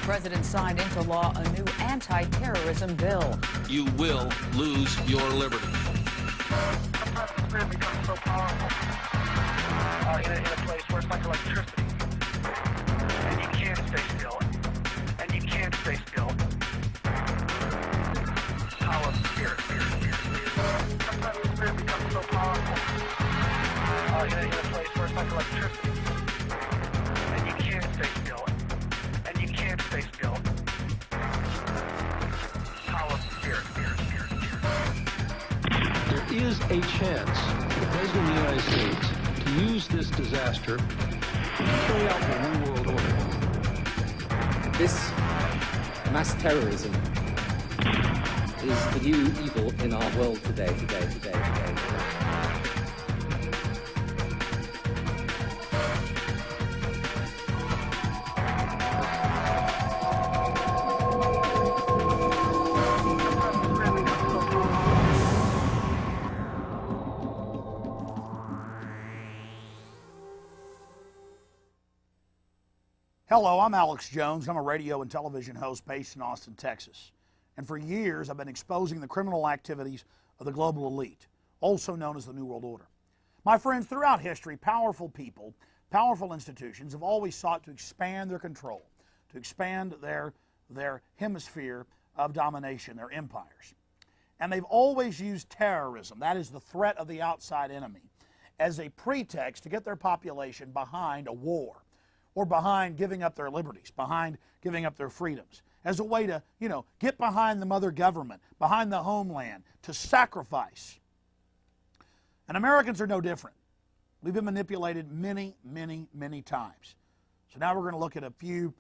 president signed into law a new anti-terrorism bill. You will lose your liberty. Sometimes the spirit becomes so powerful in a place where it's like electricity. And you can't stay still. And you can't stay still. Power of the spirit. Sometimes the spirit becomes so powerful in a place where it's like electricity. And you can't stay still. And you can't stay still. Power of the spirit. There is a chance for the President of the United States to use this disaster to carry out the New World Order. This mass terrorism is the new evil in our world today. Hello, I'm Alex Jones. I'm a radio and television host based in Austin, Texas. And for years, I've been exposing the criminal activities of the global elite, also known as the New World Order. My friends, throughout history, powerful people, powerful institutions have always sought to expand their control, to expand their hemisphere of domination, their empires. And they've always used terrorism, that is the threat of the outside enemy, as a pretext to get their population behind a war, or behind giving up their liberties, behind giving up their freedoms, as a way to, get behind the mother government, behind the homeland, to sacrifice. And Americans are no different. We've been manipulated many, many, many times. So now we're going to look at a few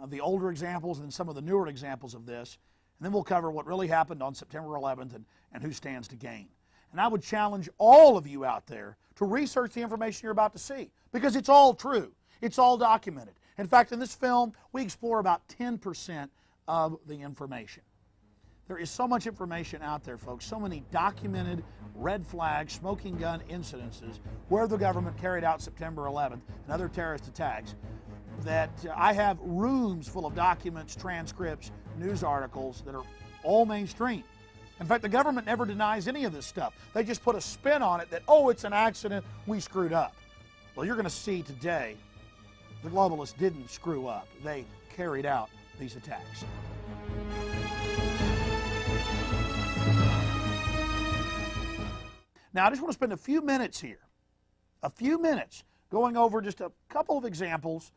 of the older examples and some of the newer examples of this, and then we'll cover what really happened on September 11th and who stands to gain. And I would challenge all of you out there to research the information you're about to see, because it's all true. It's all documented. In fact, in this film, we explore about 10% of the information. There is so much information out there, folks, so many documented red flag, smoking gun incidences where the government carried out September 11th and other terrorist attacks that I have rooms full of documents, transcripts, news articles that are all mainstream. In fact, the government never denies any of this stuff. They just put a spin on it that, oh, it's an accident, we screwed up. Well, you're going to see today the globalists didn't screw up. They carried out these attacks. Now, I just want to spend a few minutes here, going over just a couple of examples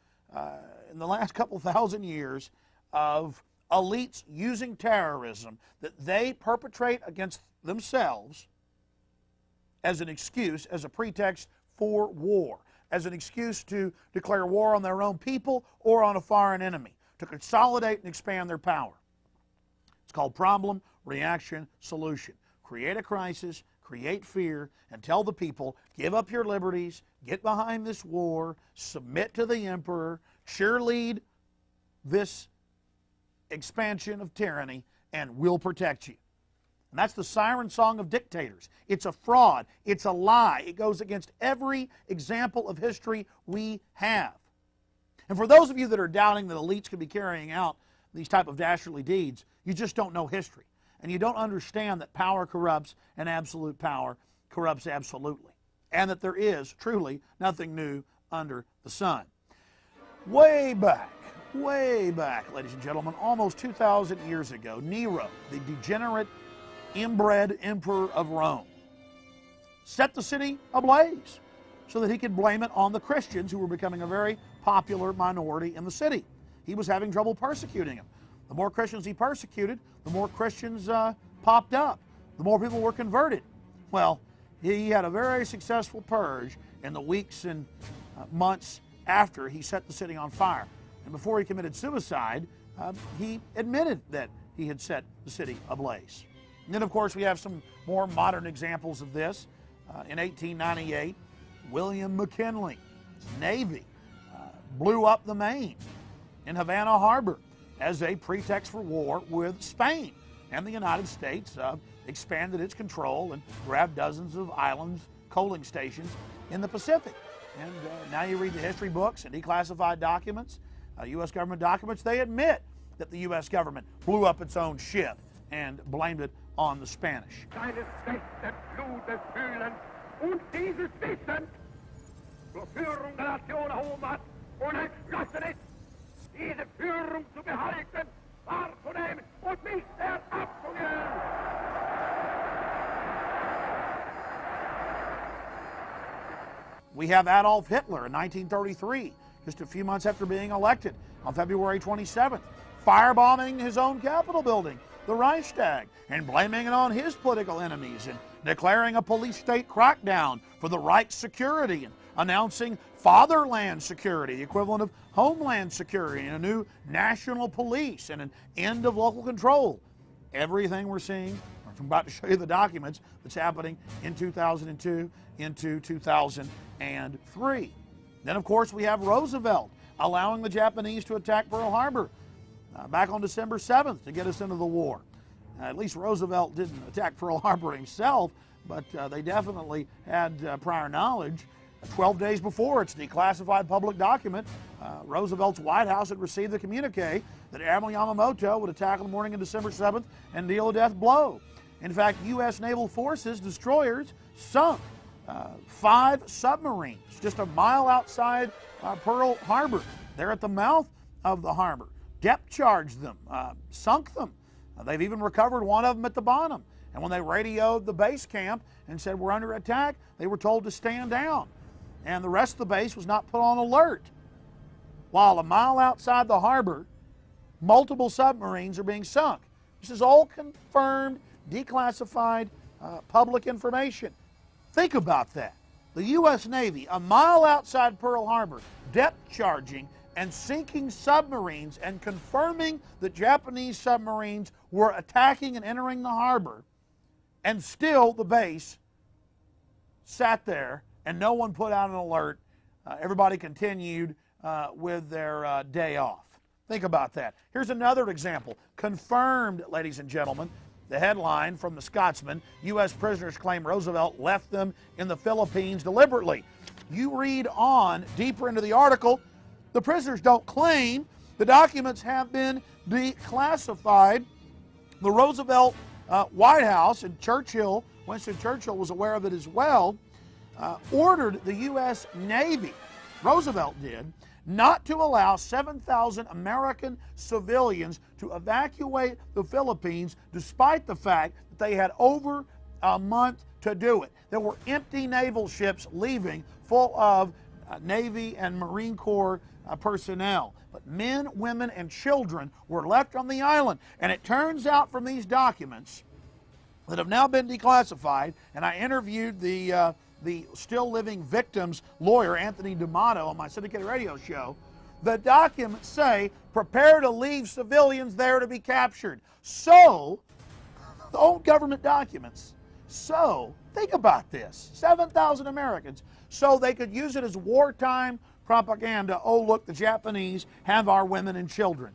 in the last couple thousand years of elites using terrorism that they perpetrate against themselves as an excuse, as a pretext for war, as an excuse to declare war on their own people or on a foreign enemy, to consolidate and expand their power. It's called problem, reaction, solution. Create a crisis, create fear, and tell the people, give up your liberties, get behind this war, submit to the emperor, cheerlead this expansion of tyranny, and we'll protect you. And that's the siren song of dictators. It's a fraud. It's a lie. It goes against every example of history we have. And for those of you that are doubting that elites could be carrying out these type of dastardly deeds, you just don't know history. And you don't understand that power corrupts and absolute power corrupts absolutely. And that there is truly nothing new under the sun. Way back, ladies and gentlemen, almost 2,000 years ago, Nero, the degenerate, inbred emperor of Rome, set the city ablaze so that he could blame it on the Christians, who were becoming a very popular minority in the city. He was having trouble persecuting them. The more Christians he persecuted, the more Christians popped up, the more people were converted. Well, he had a very successful purge in the weeks and months after he set the city on fire. And before he committed suicide, he admitted that he had set the city ablaze. And then, of course, we have some more modern examples of this. In 1898, William McKinley's Navy blew up the Maine in Havana Harbor as a pretext for war with Spain. And the United States expanded its control and grabbed dozens of islands, coaling stations in the Pacific. And now you read the history books and declassified documents, U.S. government documents, they admit that the U.S. government blew up its own ship and blamed it on the Spanish. Seines besten Blutes fühlen und dieses Wissen zur Führung der Nation erhoben hat und entschlossen ist, diese Führung zu behalten, wahrzunehmen und nicht mehr abzugeben. We have Adolf Hitler in 1933, just a few months after being elected, on February 27th, firebombing his own Capitol building, the Reichstag, and blaming it on his political enemies, and declaring a police state crackdown for the Reich's security, and announcing fatherland security, the equivalent of homeland security, and a new national police, and an end of local control. Everything we're seeing, I'm about to show you the documents, that's happening in 2002 into 2003. Then, of course, we have Roosevelt allowing the Japanese to attack Pearl Harbor back on December 7th to get us into the war. At least Roosevelt didn't attack Pearl Harbor himself, but they definitely had prior knowledge. 12 days before, it's a declassified public document, Roosevelt's White House had received the communique that Admiral Yamamoto would attack on the morning of December 7th and deal a death blow. In fact, U.S. naval forces, destroyers, sunk 5 submarines just a mile outside Pearl Harbor. They're at the mouth of the harbor. Depth charged them, sunk them. They've even recovered one of them at the bottom. And when they radioed the base camp and said, we're under attack, they were told to stand down. And the rest of the base was not put on alert. While a mile outside the harbor, multiple submarines are being sunk. This is all confirmed, declassified public information. Think about that. The U.S. Navy, a mile outside Pearl Harbor, depth charging and sinking submarines and confirming that Japanese submarines were attacking and entering the harbor, and still the base sat there and no one put out an alert. Everybody continued with their day off. Think about that. Here's another example. Confirmed, ladies and gentlemen. The headline from the Scotsman, U.S. prisoners claim Roosevelt left them in the Philippines deliberately. You read on deeper into the article, the prisoners don't claim. The documents have been declassified. The Roosevelt White House, and Churchill, Winston Churchill was aware of it as well, ordered the U.S. Navy, Roosevelt did, not to allow 7,000 American civilians to evacuate the Philippines, despite the fact that they had over a month to do it. There were empty naval ships leaving full of Navy and Marine Corps personnel. But men, women, and children were left on the island. And it turns out from these documents that have now been declassified, and I interviewed the still living victim's lawyer, Anthony D'Amato, on my syndicated radio show. The documents say, prepare to leave civilians there to be captured. So, the old government documents. So, think about this, 7,000 Americans. So they could use it as wartime propaganda. Oh, look, the Japanese have our women and children.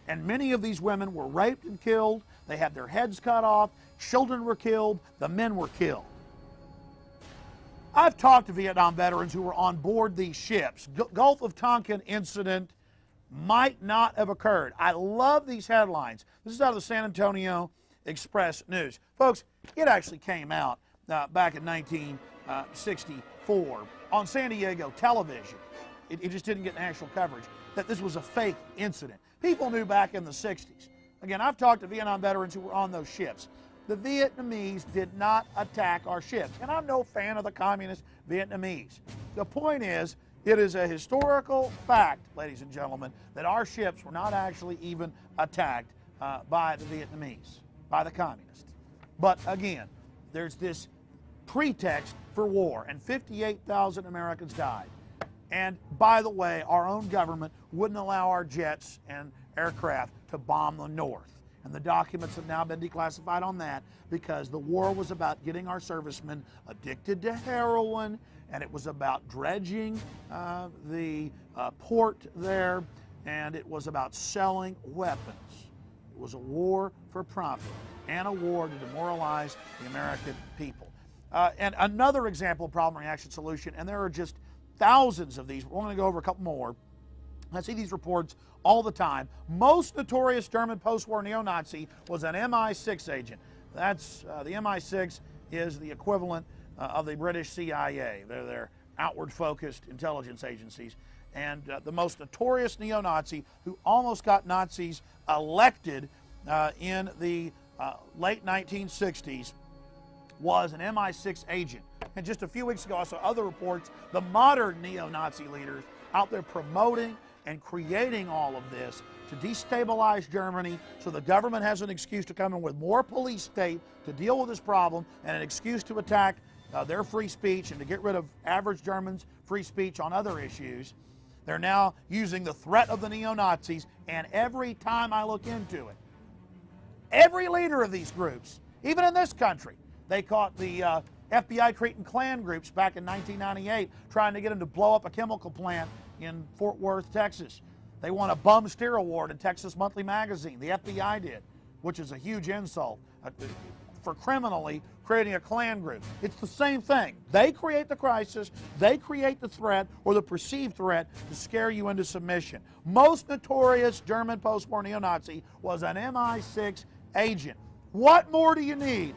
And many of these women were raped and killed. They had their heads cut off. Children were killed. The men were killed. I've talked to Vietnam veterans who were on board these ships. Gulf of Tonkin incident might not have occurred. I love these headlines. This is out of the San Antonio Express News. Folks, it actually came out back in 1964 on San Diego television. It just didn't get national coverage, that this was a fake incident. People knew back in the 60s. Again, I've talked to Vietnam veterans who were on those ships. The Vietnamese did not attack our ships. And I'm no fan of the communist Vietnamese. The point is, it is a historical fact, ladies and gentlemen, that our ships were not actually even attacked by the Vietnamese, by the communists. But again, there's this pretext for war, and 58,000 Americans died. And by the way, our own government wouldn't allow our jets and aircraft to bomb the North. And the documents have now been declassified on that, because the war was about getting our servicemen addicted to heroin, and it was about dredging the port there, and it was about selling weapons. It was a war for profit and a war to demoralize the American people. And another example of problem, reaction, solution, and there are just thousands of these. We're going to go over a couple more. I see these reports all the time. Most notorious German post-war neo-Nazi was an MI6 agent. That's the MI6 is the equivalent of the British CIA. They're their outward-focused intelligence agencies. And the most notorious neo-Nazi who almost got Nazis elected in the late 1960s was an MI6 agent. And just a few weeks ago, I saw other reports, the modern neo-Nazi leaders out there promoting and creating all of this to destabilize Germany so the government has an excuse to come in with more police state to deal with this problem and an excuse to attack their free speech and to get rid of average Germans' free speech on other issues. They're now using the threat of the neo-Nazis, and every time I look into it, every leader of these groups, even in this country, they caught the FBI creating Klan groups back in 1998, trying to get them to blow up a chemical plant in Fort Worth, Texas. They won a bum steer award in Texas Monthly Magazine. The FBI did, which is a huge insult for criminally creating a Klan group. It's the same thing. They create the crisis, they create the threat or the perceived threat to scare you into submission. Most notorious German post-war neo-Nazi was an MI6 agent. What more do you need?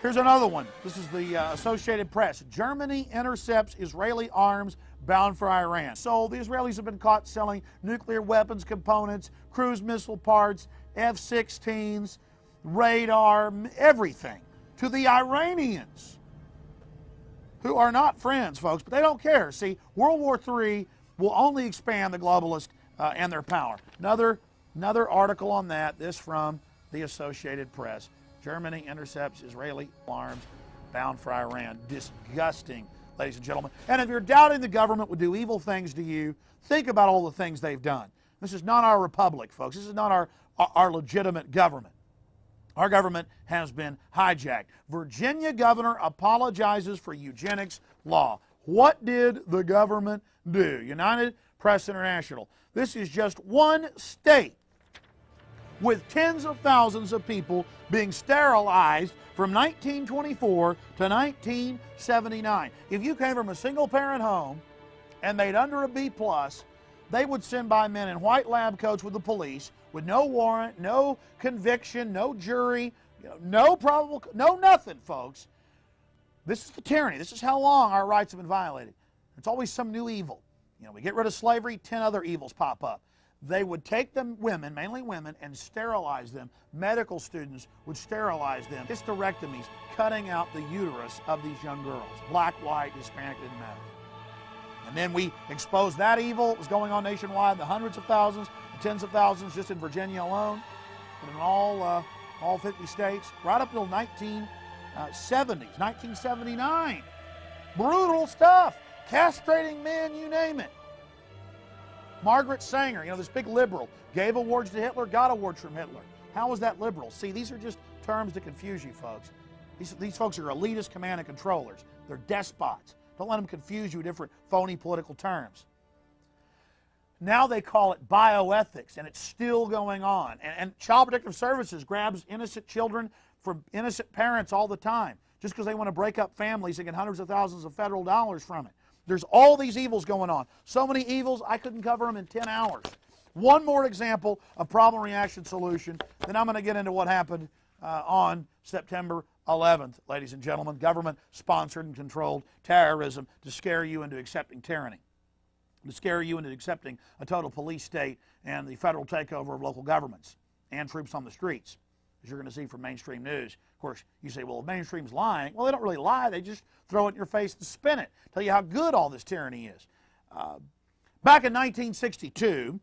Here's another one. This is the Associated Press. Germany intercepts Israeli arms bound for Iran. So the Israelis have been caught selling nuclear weapons components, cruise missile parts, F-16s, radar, everything, to the Iranians, who are not friends, folks, but they don't care. See, World War III will only expand the globalists and their power. Another article on that, this from the Associated Press. Germany intercepts Israeli arms bound for Iran. Disgusting, ladies and gentlemen. And if you're doubting the government would do evil things to you, think about all the things they've done. This is not our republic, folks. This is not our legitimate government. Our government has been hijacked. Virginia governor apologizes for eugenics law. What did the government do? United Press International. This is just one state with tens of thousands of people being sterilized from 1924 to 1979. If you came from a single-parent home and made under a B+, they would send by men in white lab coats with the police with no warrant, no conviction, no jury, no probable, no nothing, folks. This is the tyranny. This is how long our rights have been violated. It's always some new evil. We get rid of slavery, 10 other evils pop up. They would take them women, mainly women, and sterilize them. Medical students would sterilize them. Hysterectomies, cutting out the uterus of these young girls. Black, white, Hispanic, didn't matter. And then we exposed that evil. It was going on nationwide, the hundreds of thousands, the tens of thousands just in Virginia alone, and in all 50 states, right up until 1970s, 1979. Brutal stuff. Castrating men, you name it. Margaret Sanger, this big liberal, gave awards to Hitler, got awards from Hitler. How was that liberal? See, these are just terms to confuse you folks. These folks are elitist command and controllers. They're despots. Don't let them confuse you with different phony political terms. Now they call it bioethics, and it's still going on. And Child Protective Services grabs innocent children from innocent parents all the time, just because they want to break up families and get hundreds of thousands of federal dollars from it. There's all these evils going on. So many evils, I couldn't cover them in 10 hours. One more example of problem, reaction, solution, then I'm going to get into what happened on September 11th, ladies and gentlemen. Government-sponsored and controlled terrorism to scare you into accepting tyranny, to scare you into accepting a total police state and the federal takeover of local governments and troops on the streets, as you're going to see from mainstream news. Of course, you say, well, mainstream's lying. Well, they don't really lie. They just throw it in your face and spin it, tell you how good all this tyranny is. Back in 1962,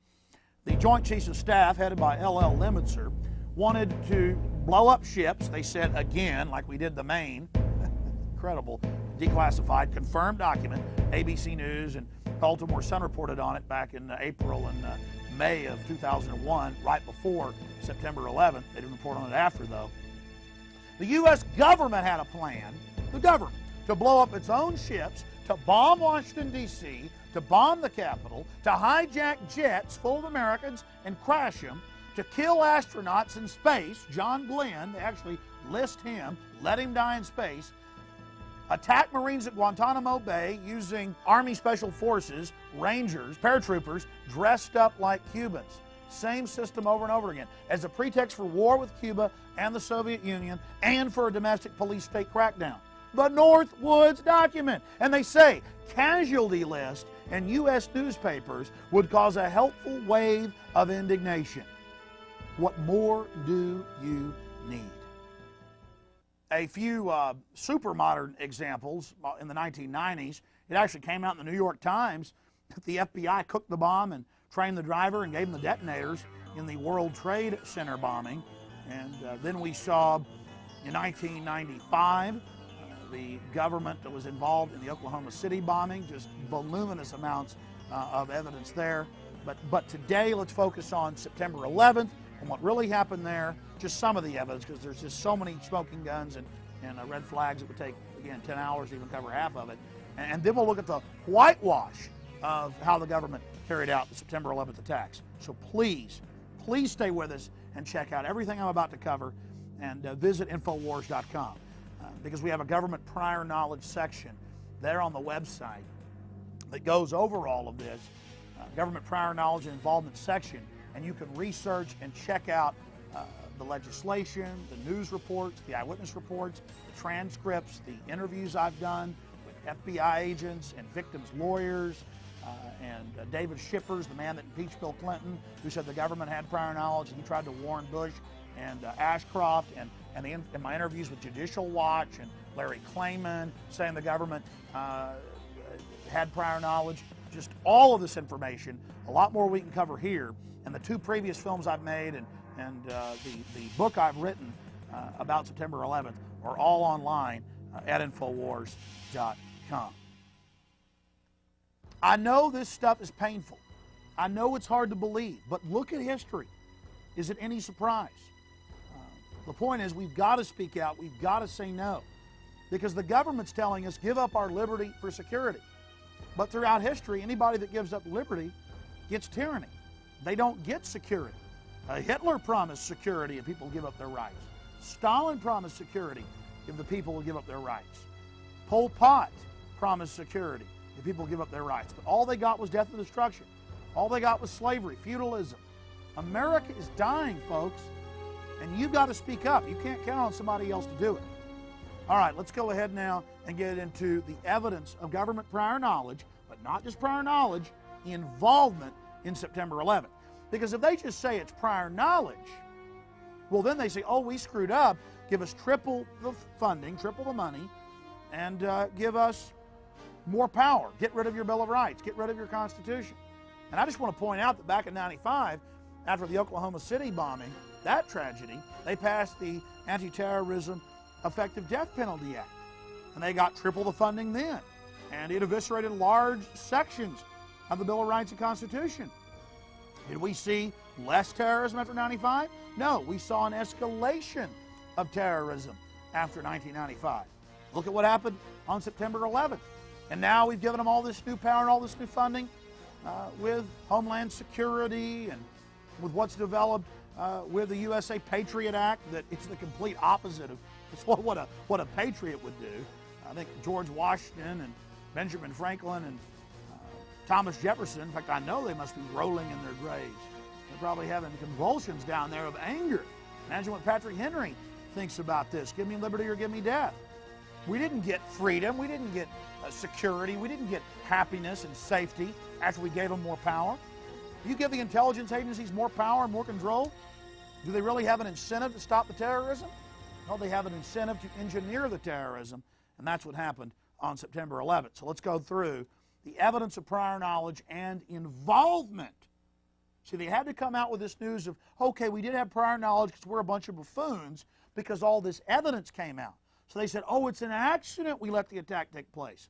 the Joint Chiefs of Staff, headed by L.L. Lemmitzer, wanted to blow up ships. They said, again, like we did the Maine, incredible, declassified, confirmed document. ABC News and Baltimore Sun reported on it back in April and May of 2001, right before September 11th. They didn't report on it after, though. The U.S. government had a plan, the government, to blow up its own ships, to bomb Washington, D.C., to bomb the Capitol, to hijack jets full of Americans and crash them, to kill astronauts in space. John Glenn, they actually list him, let him die in space. attacked Marines at Guantanamo Bay using Army Special Forces, Rangers, paratroopers dressed up like Cubans. Same system over and over again, as a pretext for war with Cuba and the Soviet Union and for a domestic police state crackdown. The Northwoods document. And they say casualty list in U.S. newspapers would cause a helpful wave of indignation. What more do you need? A few super modern examples in the 1990s. It actually came out in the New York Times that the FBI cooked the bomb and trained the driver and gave him the detonators in the World Trade Center bombing. And then we saw in 1995 the government that was involved in the Oklahoma City bombing, just voluminous amounts of evidence there. But today let's focus on September 11th and what really happened there, just some of the evidence, because there's just so many smoking guns and red flags. It would take, again, 10 hours to even cover half of it. And then we'll look at the whitewash of how the government carried out the September 11th attacks. So please, please stay with us and check out everything I'm about to cover, and visit Infowars.com because we have a government prior knowledge section there on the website that goes over all of this, government prior knowledge and involvement section, and you can research and check out the legislation, the news reports, the eyewitness reports, the transcripts, the interviews I've done with FBI agents and victims' lawyers, and David Shippers, the man that impeached Bill Clinton, who said the government had prior knowledge, and he tried to warn Bush and Ashcroft, and in my interviews with Judicial Watch and Larry Klayman, saying the government had prior knowledge. Just all of this information, a lot more we can cover here, and the two previous films I've made and the book I've written about September 11th are all online at Infowars.com. I know this stuff is painful. I know it's hard to believe, but look at history. Is it any surprise? The point is, we've got to speak out. We've got to say no, because the government's telling us give up our liberty for security. But throughout history, anybody that gives up liberty gets tyranny. They don't get security. Hitler promised security if people give up their rights. Stalin promised security if the people will give up their rights. Pol Pot promised security if people give up their rights. But all they got was death and destruction. All they got was slavery, feudalism. America is dying, folks, and you've got to speak up. You can't count on somebody else to do it. All right, let's go ahead now and get into the evidence of government prior knowledge, but not just prior knowledge, involvement in September 11th. Because if they just say it's prior knowledge, well, then they say, oh, we screwed up, give us triple the funding, triple the money, and give us more power. Get rid of your Bill of Rights. Get rid of your Constitution. And I just want to point out that back in '95, after the Oklahoma City bombing, that tragedy, they passed the Anti-Terrorism Effective Death Penalty Act. And they got triple the funding then. And it eviscerated large sections of the Bill of Rights and Constitution. Did we see less terrorism after '95? No, we saw an escalation of terrorism after 1995. Look at what happened on September 11th. And now we've given them all this new power and all this new funding with Homeland Security and with what's developed with the USA Patriot Act, that it's the complete opposite of what a patriot would do. I think George Washington and Benjamin Franklin and Thomas Jefferson, in fact, I know they must be rolling in their graves. They're probably having convulsions down there of anger. Imagine what Patrick Henry thinks about this. Give me liberty or give me death. We didn't get freedom. We didn't get security. We didn't get happiness and safety after we gave them more power. You give the intelligence agencies more power and more control, do they really have an incentive to stop the terrorism? No, they have an incentive to engineer the terrorism, and that's what happened on September 11th. So let's go through the evidence of prior knowledge and involvement. See, they had to come out with this news of, okay, we did have prior knowledge because we're a bunch of buffoons because all this evidence came out. So they said, oh, it's an accident we let the attack take place.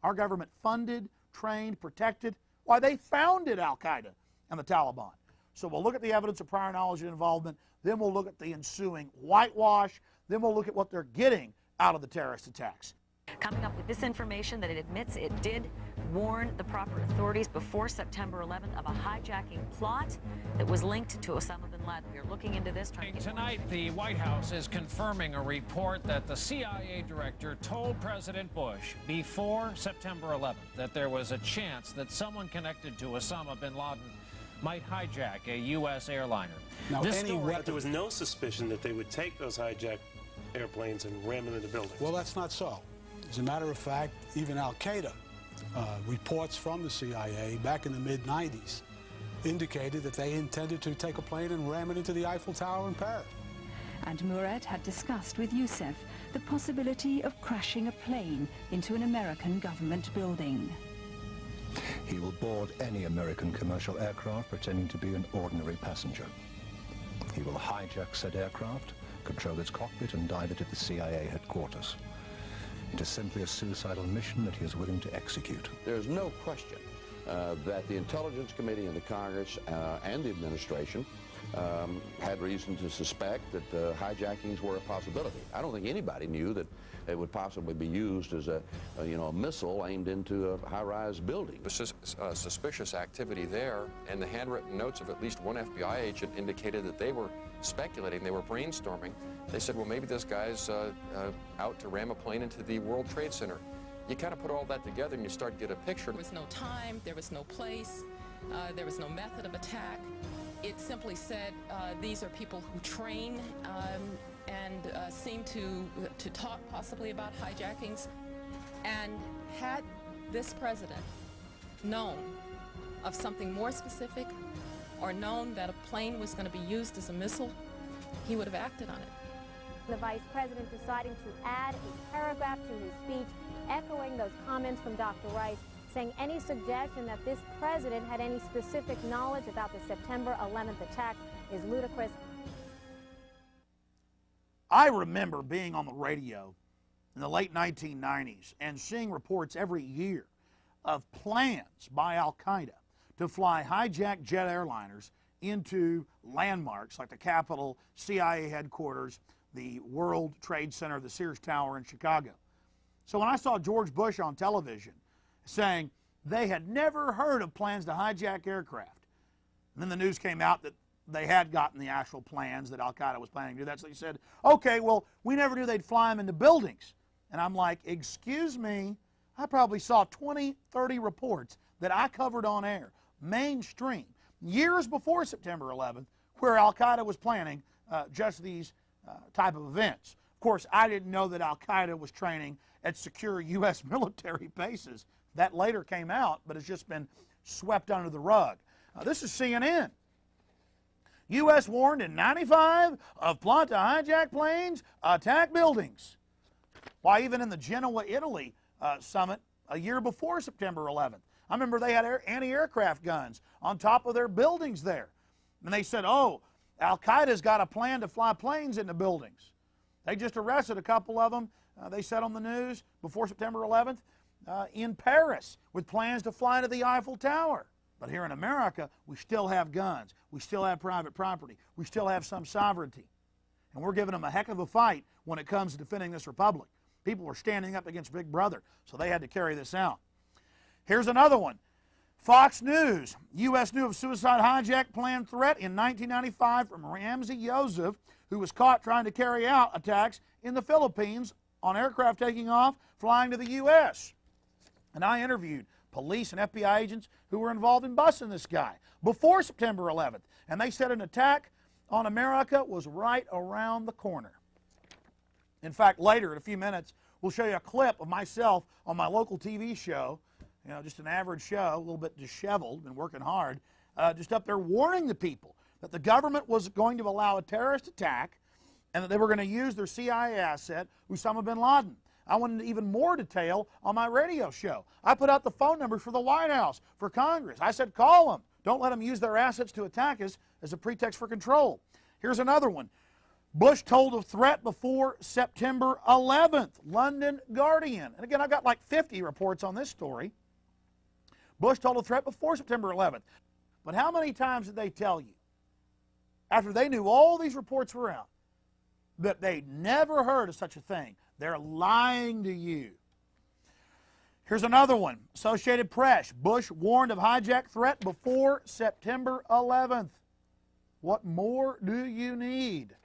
Our government funded, trained, protected. Why, they founded Al-Qaeda and the Taliban. So we'll look at the evidence of prior knowledge and involvement. Then we'll look at the ensuing whitewash. Then we'll look at what they're getting out of the terrorist attacks. coming up with this information that it admits it did warn the proper authorities before September 11th of a hijacking plot that was linked to Osama bin Laden. We are looking into this. Tonight, the White House is confirming a report that the CIA director told President Bush before September 11th that there was a chance that someone connected to Osama bin Laden might hijack a U.S. airliner. Now, there was no suspicion that they would take those hijacked airplanes and ram them into buildings. Well, that's not so. As a matter of fact, even Al-Qaeda reports from the CIA back in the mid-90s indicated that they intended to take a plane and ram it into the Eiffel Tower in Paris. And Murad had discussed with Youssef the possibility of crashing a plane into an American government building. He will board any American commercial aircraft pretending to be an ordinary passenger. He will hijack said aircraft, control its cockpit and dive it at the CIA headquarters. It is simply a suicidal mission that he is willing to execute. There's no question that the Intelligence Committee and the Congress and the administration had reason to suspect that hijackings were a possibility. I don't think anybody knew that it would possibly be used as a missile aimed into a high-rise building. There's suspicious activity there, and the handwritten notes of at least one FBI agent indicated that they were speculating, they were brainstorming. They said, well, maybe this guy's out to ram a plane into the World Trade Center. You kind of put all that together and you start to get a picture. There was no time, there was no place, there was no method of attack. It simply said these are people who train and seem to talk possibly about hijackings. And had this president known of something more specific or known that a plane was going to be used as a missile, he would have acted on it. The vice president deciding to add a paragraph to his speech, echoing those comments from Dr. Rice, saying any suggestion that this president had any specific knowledge about the September 11th attacks is ludicrous. I remember being on the radio in the late 1990s and seeing reports every year of plans by Al-Qaeda to fly hijacked jet airliners into landmarks like the Capitol, CIA headquarters, the World Trade Center, the Sears Tower in Chicago. So when I saw George Bush on television saying they had never heard of plans to hijack aircraft, and then the news came out that they had gotten the actual plans that Al-Qaeda was planning to do that, so he said, okay, well, we never knew they'd fly them into buildings. And I'm like, excuse me, I probably saw 20, 30 reports that I covered on air, mainstream, years before September 11th, where Al-Qaeda was planning just these type of events. Of course, I didn't know that Al-Qaeda was training at secure U.S. military bases. That later came out, but it's just been swept under the rug. This is CNN. U.S. warned in 95 of plot to hijack planes, attack buildings. Why, even in the Genoa, Italy summit a year before September 11th, I remember they had anti-aircraft guns on top of their buildings there. And they said, oh, Al-Qaeda's got a plan to fly planes into buildings. They just arrested a couple of them, they said on the news, before September 11th, in Paris, with plans to fly to the Eiffel Tower. But here in America, we still have guns. We still have private property. We still have some sovereignty. And we're giving them a heck of a fight when it comes to defending this republic. People are standing up against Big Brother, so they had to carry this out. Here's another one. Fox News. U.S. knew of suicide hijack plan threat in 1995 from Ramzi Youssef, who was caught trying to carry out attacks in the Philippines on aircraft taking off, flying to the U.S. And I interviewed police and FBI agents who were involved in busting this guy before September 11th. And they said an attack on America was right around the corner. In fact, later in a few minutes, we'll show you a clip of myself on my local TV show, you know, just an average show, a little bit disheveled, been working hard, just up there warning the people that the government was going to allow a terrorist attack and that they were going to use their CIA asset, Osama bin Laden. I went into even more detail on my radio show. I put out the phone numbers for the White House, for Congress. I said, call them. Don't let them use their assets to attack us as a pretext for control. Here's another one. Bush told of threat before September 11th, London Guardian. And again, I've got like 50 reports on this story. Bush told of threat before September 11th. But how many times did they tell you, after they knew all these reports were out, that they never heard of such a thing? They're lying to you. Here's another one. Associated Press. Bush warned of hijack threat before September 11th. What more do you need?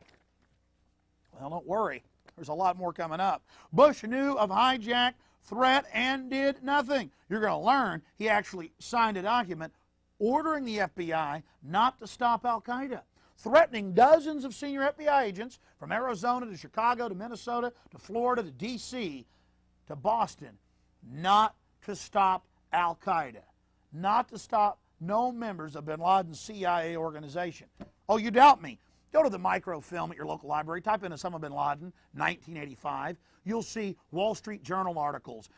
Well, don't worry. There's a lot more coming up. Bush knew of hijack threat and did nothing. You're going to learn he actually signed a document ordering the FBI not to stop al-Qaeda, threatening dozens of senior FBI agents from Arizona to Chicago to Minnesota to Florida to D.C. to Boston not to stop al-Qaeda, not to stop no members of bin Laden's CIA organization. Oh, you doubt me? Go to the microfilm at your local library, type in Osama bin Laden, 1985. You'll see Wall Street Journal articles,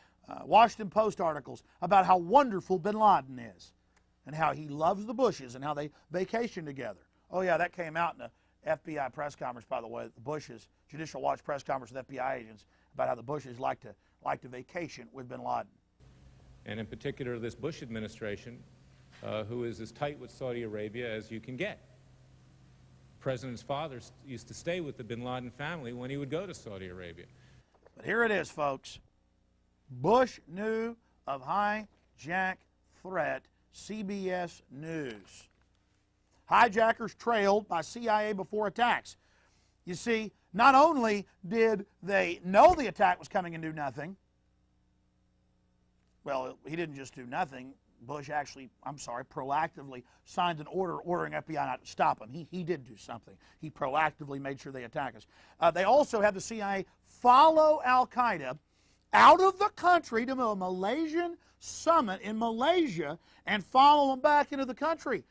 Washington Post articles about how wonderful bin Laden is and how he loves the Bushes and how they vacation together. Oh, yeah, that came out in a FBI press conference, by the way, the Bushes, Judicial Watch press conference with FBI agents about how the Bushes like to vacation with bin Laden. And in particular, this Bush administration, who is as tight with Saudi Arabia as you can get. The President's father used to stay with the bin Laden family when he would go to Saudi Arabia. But here it is, folks. Bush knew of hijack threat, CBS News. Hijackers trailed by CIA before attacks. You see, not only did they know the attack was coming and do nothing, well, he didn't just do nothing. Bush actually, proactively signed an order ordering FBI not to stop him. He did do something. He proactively made sure they attack us. They also had the CIA follow al-Qaeda out of the country to a Malaysian summit in Malaysia and follow them back into the country.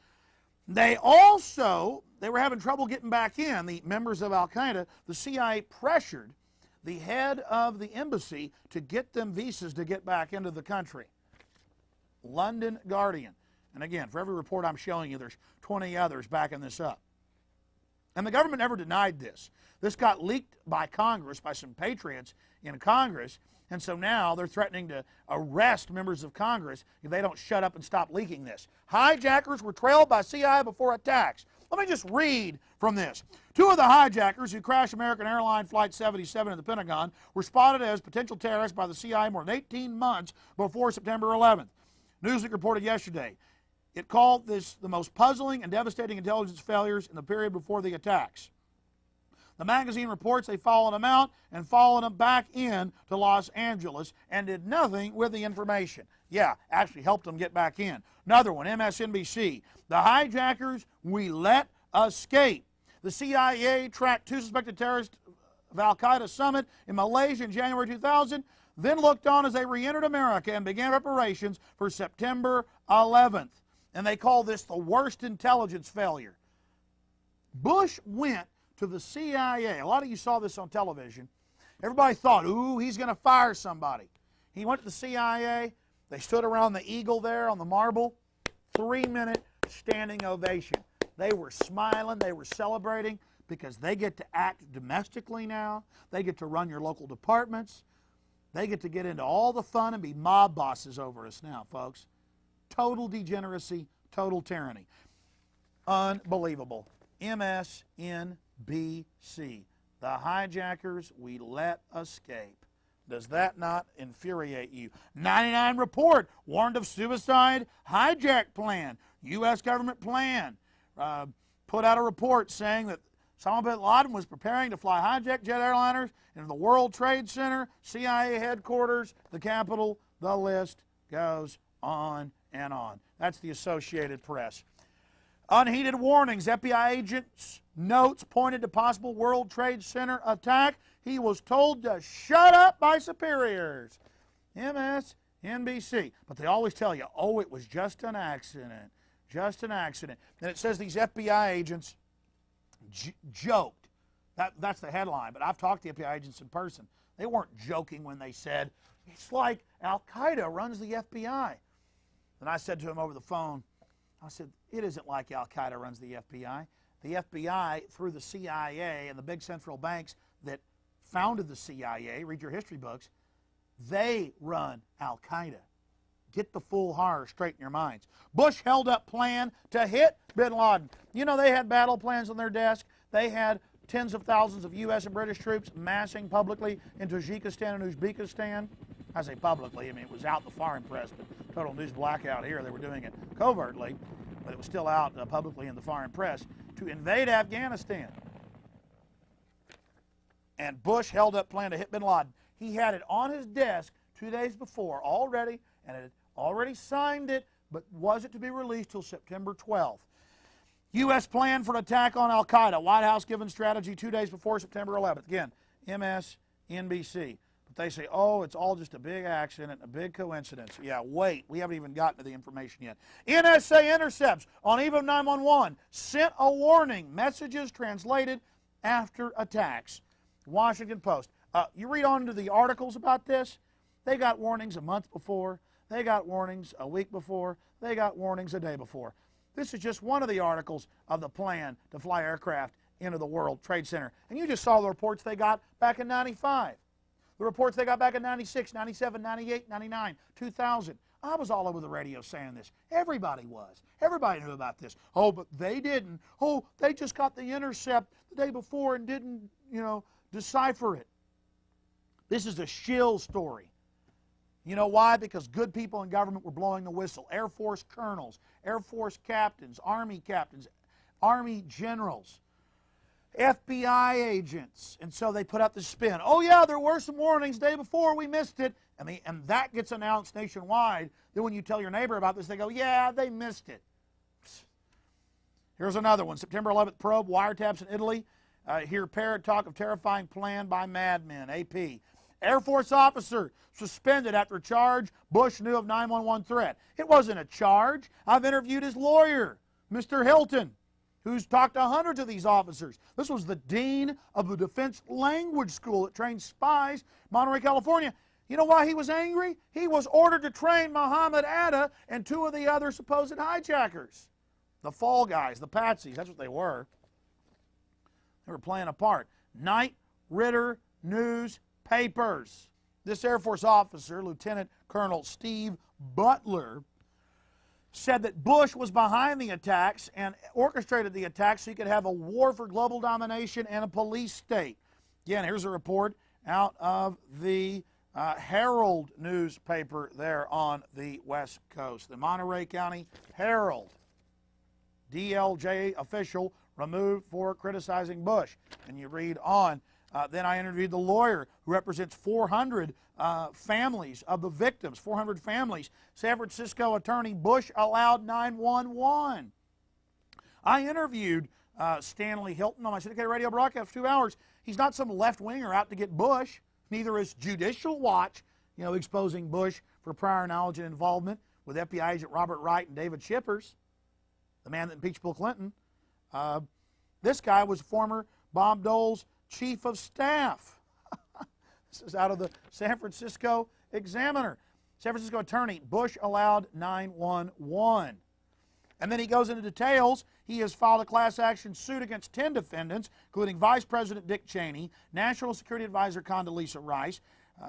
They were having trouble getting back in, the members of al-Qaeda. The CIA pressured the head of the embassy to get them visas to get back into the country. London Guardian. And again, for every report I'm showing you, there's 20 others backing this up. And the government never denied this. This got leaked by Congress, by some patriots in Congress, and so now they're threatening to arrest members of Congress if they don't shut up and stop leaking this. Hijackers were trailed by CIA before attacks. Let me just read from this. 2 of the hijackers who crashed American Airlines Flight 77 in the Pentagon were spotted as potential terrorists by the CIA more than 18 months before September 11th. Newsweek reported yesterday. It called this the most puzzling and devastating intelligence failures in the period before the attacks. The magazine reports they followed them out and followed them back in to Los Angeles and did nothing with the information. Yeah, actually helped them get back in. Another one, MSNBC. The hijackers we let escape. The CIA tracked 2 suspected terrorists of al-Qaeda summit in Malaysia in January 2000, then looked on as they re-entered America and began preparations for September 11th. And they call this the worst intelligence failure. Bush went to the CIA. A lot of you saw this on television. Everybody thought, ooh, he's going to fire somebody. He went to the CIA. They stood around the Eagle there on the Marble. 3-minute standing ovation. They were smiling. They were celebrating because they get to act domestically now. They get to run your local departments. They get to get into all the fun and be mob bosses over us now, folks. Total degeneracy, total tyranny. Unbelievable. MSNBC. The hijackers we let escape. Does that not infuriate you? 99 report warned of suicide hijack plan. U.S. government plan. Put out a report saying that Osama bin Laden was preparing to fly hijacked jet airliners into the World Trade Center, CIA headquarters, the Capitol. The list goes on and on. That's the Associated Press. Unheeded warnings. FBI agents' notes pointed to possible World Trade Center attack. He was told to shut up by superiors. MSNBC. But they always tell you, oh, it was just an accident. Just an accident. And it says these FBI agents joked. That's the headline. But I've talked to FBI agents in person. They weren't joking when they said, it's like al-Qaeda runs the FBI. And I said to him over the phone, I said, it isn't like al-Qaeda runs the FBI. The FBI, through the CIA and the big central banks that founded the CIA, read your history books, they run al-Qaeda. Get the full horror straight in your minds. Bush held up plan to hit bin Laden. You know, they had battle plans on their desk. They had tens of thousands of U.S. and British troops massing publicly in Tajikistan and Uzbekistan. I say publicly, I mean, it was out in the foreign press, but total news blackout here. They were doing it covertly, but it was still out publicly in the foreign press, to invade Afghanistan. And Bush held up plan to hit bin Laden. He had it on his desk 2 days before already, and had already signed it, but was it to be released till September 12th. U.S. plan for an attack on al-Qaeda. White House given strategy 2 days before September 11th. Again, MSNBC. But they say, oh, it's all just a big accident, a big coincidence. Yeah, wait, we haven't even gotten to the information yet. NSA intercepts on eve of 911 sent a warning. Messages translated after attacks. Washington Post. You read on to the articles about this. They got warnings a month before. They got warnings a week before. They got warnings a day before. This is just one of the articles of the plan to fly aircraft into the World Trade Center. And you just saw the reports they got back in 95. The reports they got back in 96, 97, 98, 99, 2000. I was all over the radio saying this. Everybody was. Everybody knew about this. Oh, but they didn't. Oh, they just got the intercept the day before and didn't, decipher it. This is a shill story. You know why? Because good people in government were blowing the whistle. Air Force colonels, Air Force captains, Army generals, FBI agents. And so they put out the spin. Oh, yeah, there were some warnings the day before. We missed it. And that gets announced nationwide. Then when you tell your neighbor about this, they go, yeah, they missed it. Here's another one. September 11th probe, wiretaps in Italy. Hear parrot talk of terrifying plan by madmen. AP. Air Force officer suspended after charge Bush knew of 911 threat. It wasn't a charge. I've interviewed his lawyer, Mr. Hilton, who's talked to hundreds of these officers. This was the dean of the Defense Language School that trains spies in Monterey, California. You know why he was angry? He was ordered to train Muhammad Atta and two of the other supposed hijackers. The fall guys, the patsies, that's what they were. They were playing a part. Knight Ridder newspapers. This Air Force officer, Lieutenant Colonel Steve Butler, said that Bush was behind the attacks and orchestrated the attacks so he could have a war for global domination and a police state. Again, here's a report out of the Herald newspaper there on the West Coast. The Monterey County Herald. DLJ official removed for criticizing Bush. And you read on. Then I interviewed the lawyer who represents 400 families of the victims, 400 families. San Francisco attorney Bush allowed 911. I interviewed Stanley Hilton on my syndicated radio broadcast for 2 hours. He's not some left-winger out to get Bush. Neither is Judicial Watch, exposing Bush for prior knowledge and involvement with FBI agent Robert Wright and David Shippers, the man that impeached Bill Clinton. This guy was former Bob Dole's chief of staff. This is out of the San Francisco Examiner. San Francisco attorney, Bush allowed 911. And then he goes into details. He has filed a class action suit against 10 defendants, including Vice President Dick Cheney, National Security Advisor Condoleezza Rice,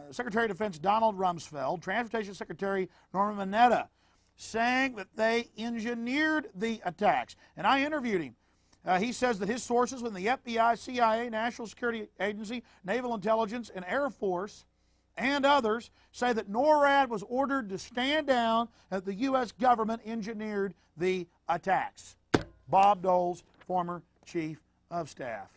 Secretary of Defense Donald Rumsfeld, Transportation Secretary Norman Mineta, saying that they engineered the attacks. And I interviewed him. He says that his sources within the FBI, CIA, National Security Agency, Naval Intelligence, and Air Force, and others, say that NORAD was ordered to stand down, that the U.S. government engineered the attacks. Bob Dole's former chief of staff.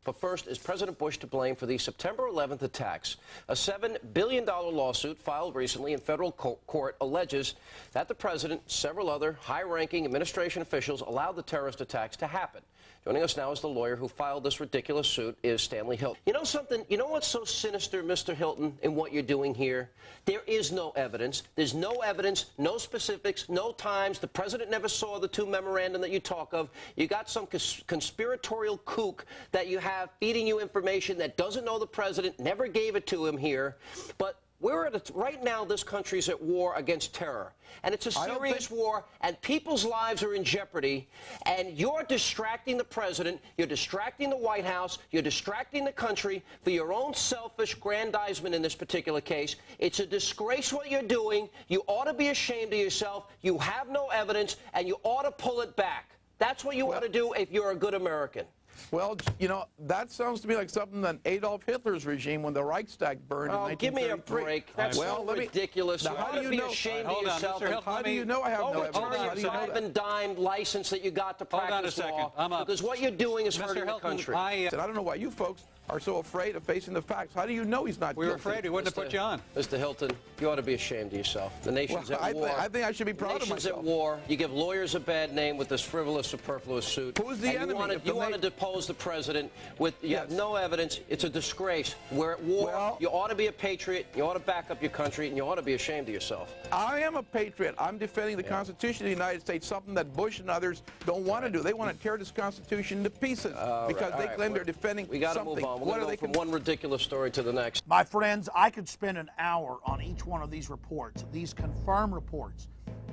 But first, is President Bush to blame for the September 11th attacks? A $7 billion lawsuit filed recently in federal court alleges that the president and several other high-ranking administration officials allowed the terrorist attacks to happen. Joining us now is the lawyer who filed this ridiculous suit, is Stanley Hilton. You know something? You know what's so sinister, Mr. Hilton, in what you're doing here? There is no evidence. There's no evidence, no specifics, no times. The president never saw the two memorandum that you talk of. You got some conspiratorial kook that you have feeding you information that doesn't know the president, never gave it to him here. But we're at right now, this country's at war against terror. And it's a serious war, and people's lives are in jeopardy. And you're distracting the president, you're distracting the White House, you're distracting the country for your own selfish grandizement in this particular case. It's a disgrace what you're doing. You ought to be ashamed of yourself. You have no evidence, and you ought to pull it back. That's what you ought to do if you're a good American. Well, you know, that sounds to me like something that Adolf Hitler's regime when the Reichstag burned in 1933. Give me a break. That's so ridiculous. Now, how do you be know? ashamed of yourself. How do you know I have no evidence? How do you know Five and dime license that you got to practice law. Because what you're doing is hurting the country. I don't know why you folks are so afraid of facing the facts. How do you know he's not guilty? We were afraid. We wouldn't have put you on. Mr. Hilton, you ought to be ashamed of yourself. The nation's at war. I think I should be proud of myself. The nation's at war. You give lawyers a bad name with this frivolous, superfluous suit. Who's the enemy? You want to depose the president with you have no evidence. It's a disgrace. We're at war. Well, you ought to be a patriot. You ought to back up your country, and you ought to be ashamed of yourself. I am a patriot. I'm defending the Constitution of the United States, something that Bush and others don't want to do. They want to tear this Constitution to pieces because they claim they're defending something. We got to move on. We're going to go from one ridiculous story to the next. My friends, I could spend an hour on each one of these reports, these confirmed reports.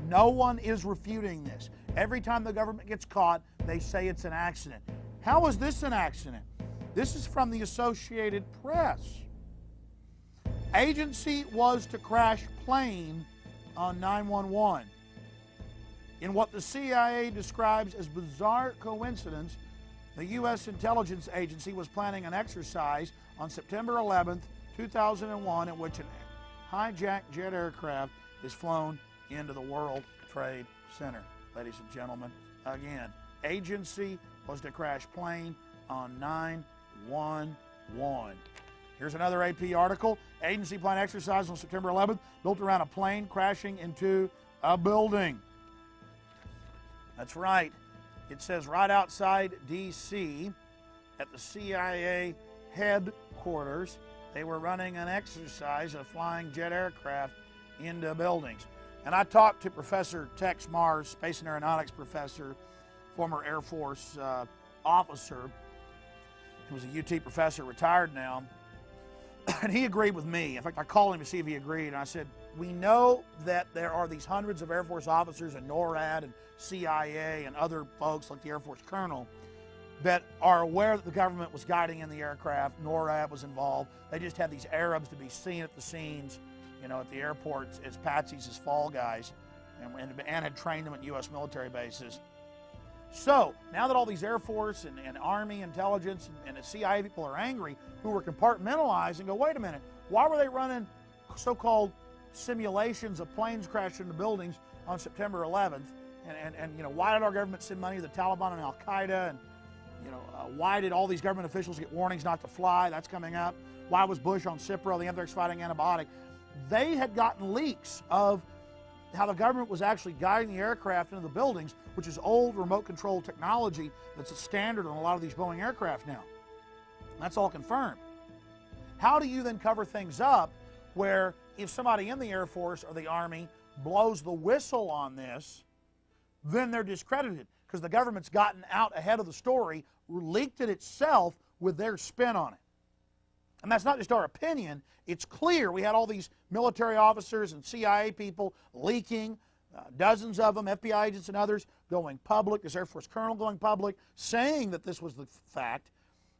No one is refuting this. Every time the government gets caught, they say it's an accident. How is this an accident? This is from the Associated Press. Agency was to crash plane on 911. In what the CIA describes as bizarre coincidence, the U.S. intelligence agency was planning an exercise on September 11th, 2001, in which a hijacked jet aircraft is flown into the World Trade Center. Ladies and gentlemen, again, agency was to crash plane on 911. Here's another AP article. Agency planned exercise on September 11th, built around a plane crashing into a building. That's right. It says right outside D.C. at the CIA headquarters, they were running an exercise of flying jet aircraft into buildings. And I talked to Professor Tex Mars, space and aeronautics professor, former Air Force officer. He was a UT professor, retired now. And he agreed with me. In fact, I called him to see if he agreed. And I said, we know that there are these hundreds of Air Force officers and NORAD and CIA and other folks like the Air Force colonel that are aware that the government was guiding in the aircraft. NORAD was involved. They just had these Arabs to be seen at the scenes, you know, at the airports as patsies, as fall guys, and had trained them at U.S. military bases. So now that all these Air Force and Army intelligence and the CIA people are angry, who were compartmentalized and go, wait a minute, why were they running so-called simulations of planes crashing into buildings on September 11th? And you know, why did our government send money to the Taliban and Al-Qaeda? And you know, why did all these government officials get warnings not to fly? That's coming up. Why was Bush on Cipro, the anthrax-fighting antibiotic? They had gotten leaks of how the government was actually guiding the aircraft into the buildings, which is old remote control technology that's a standard on a lot of these Boeing aircraft now. That's all confirmed. How do you then cover things up where if somebody in the Air Force or the Army blows the whistle on this, then they're discredited because the government's gotten out ahead of the story, leaked it itself with their spin on it. And that's not just our opinion. It's clear. We had all these military officers and CIA people leaking, dozens of them, FBI agents and others, going public, this Air Force colonel going public, saying that this was the fact.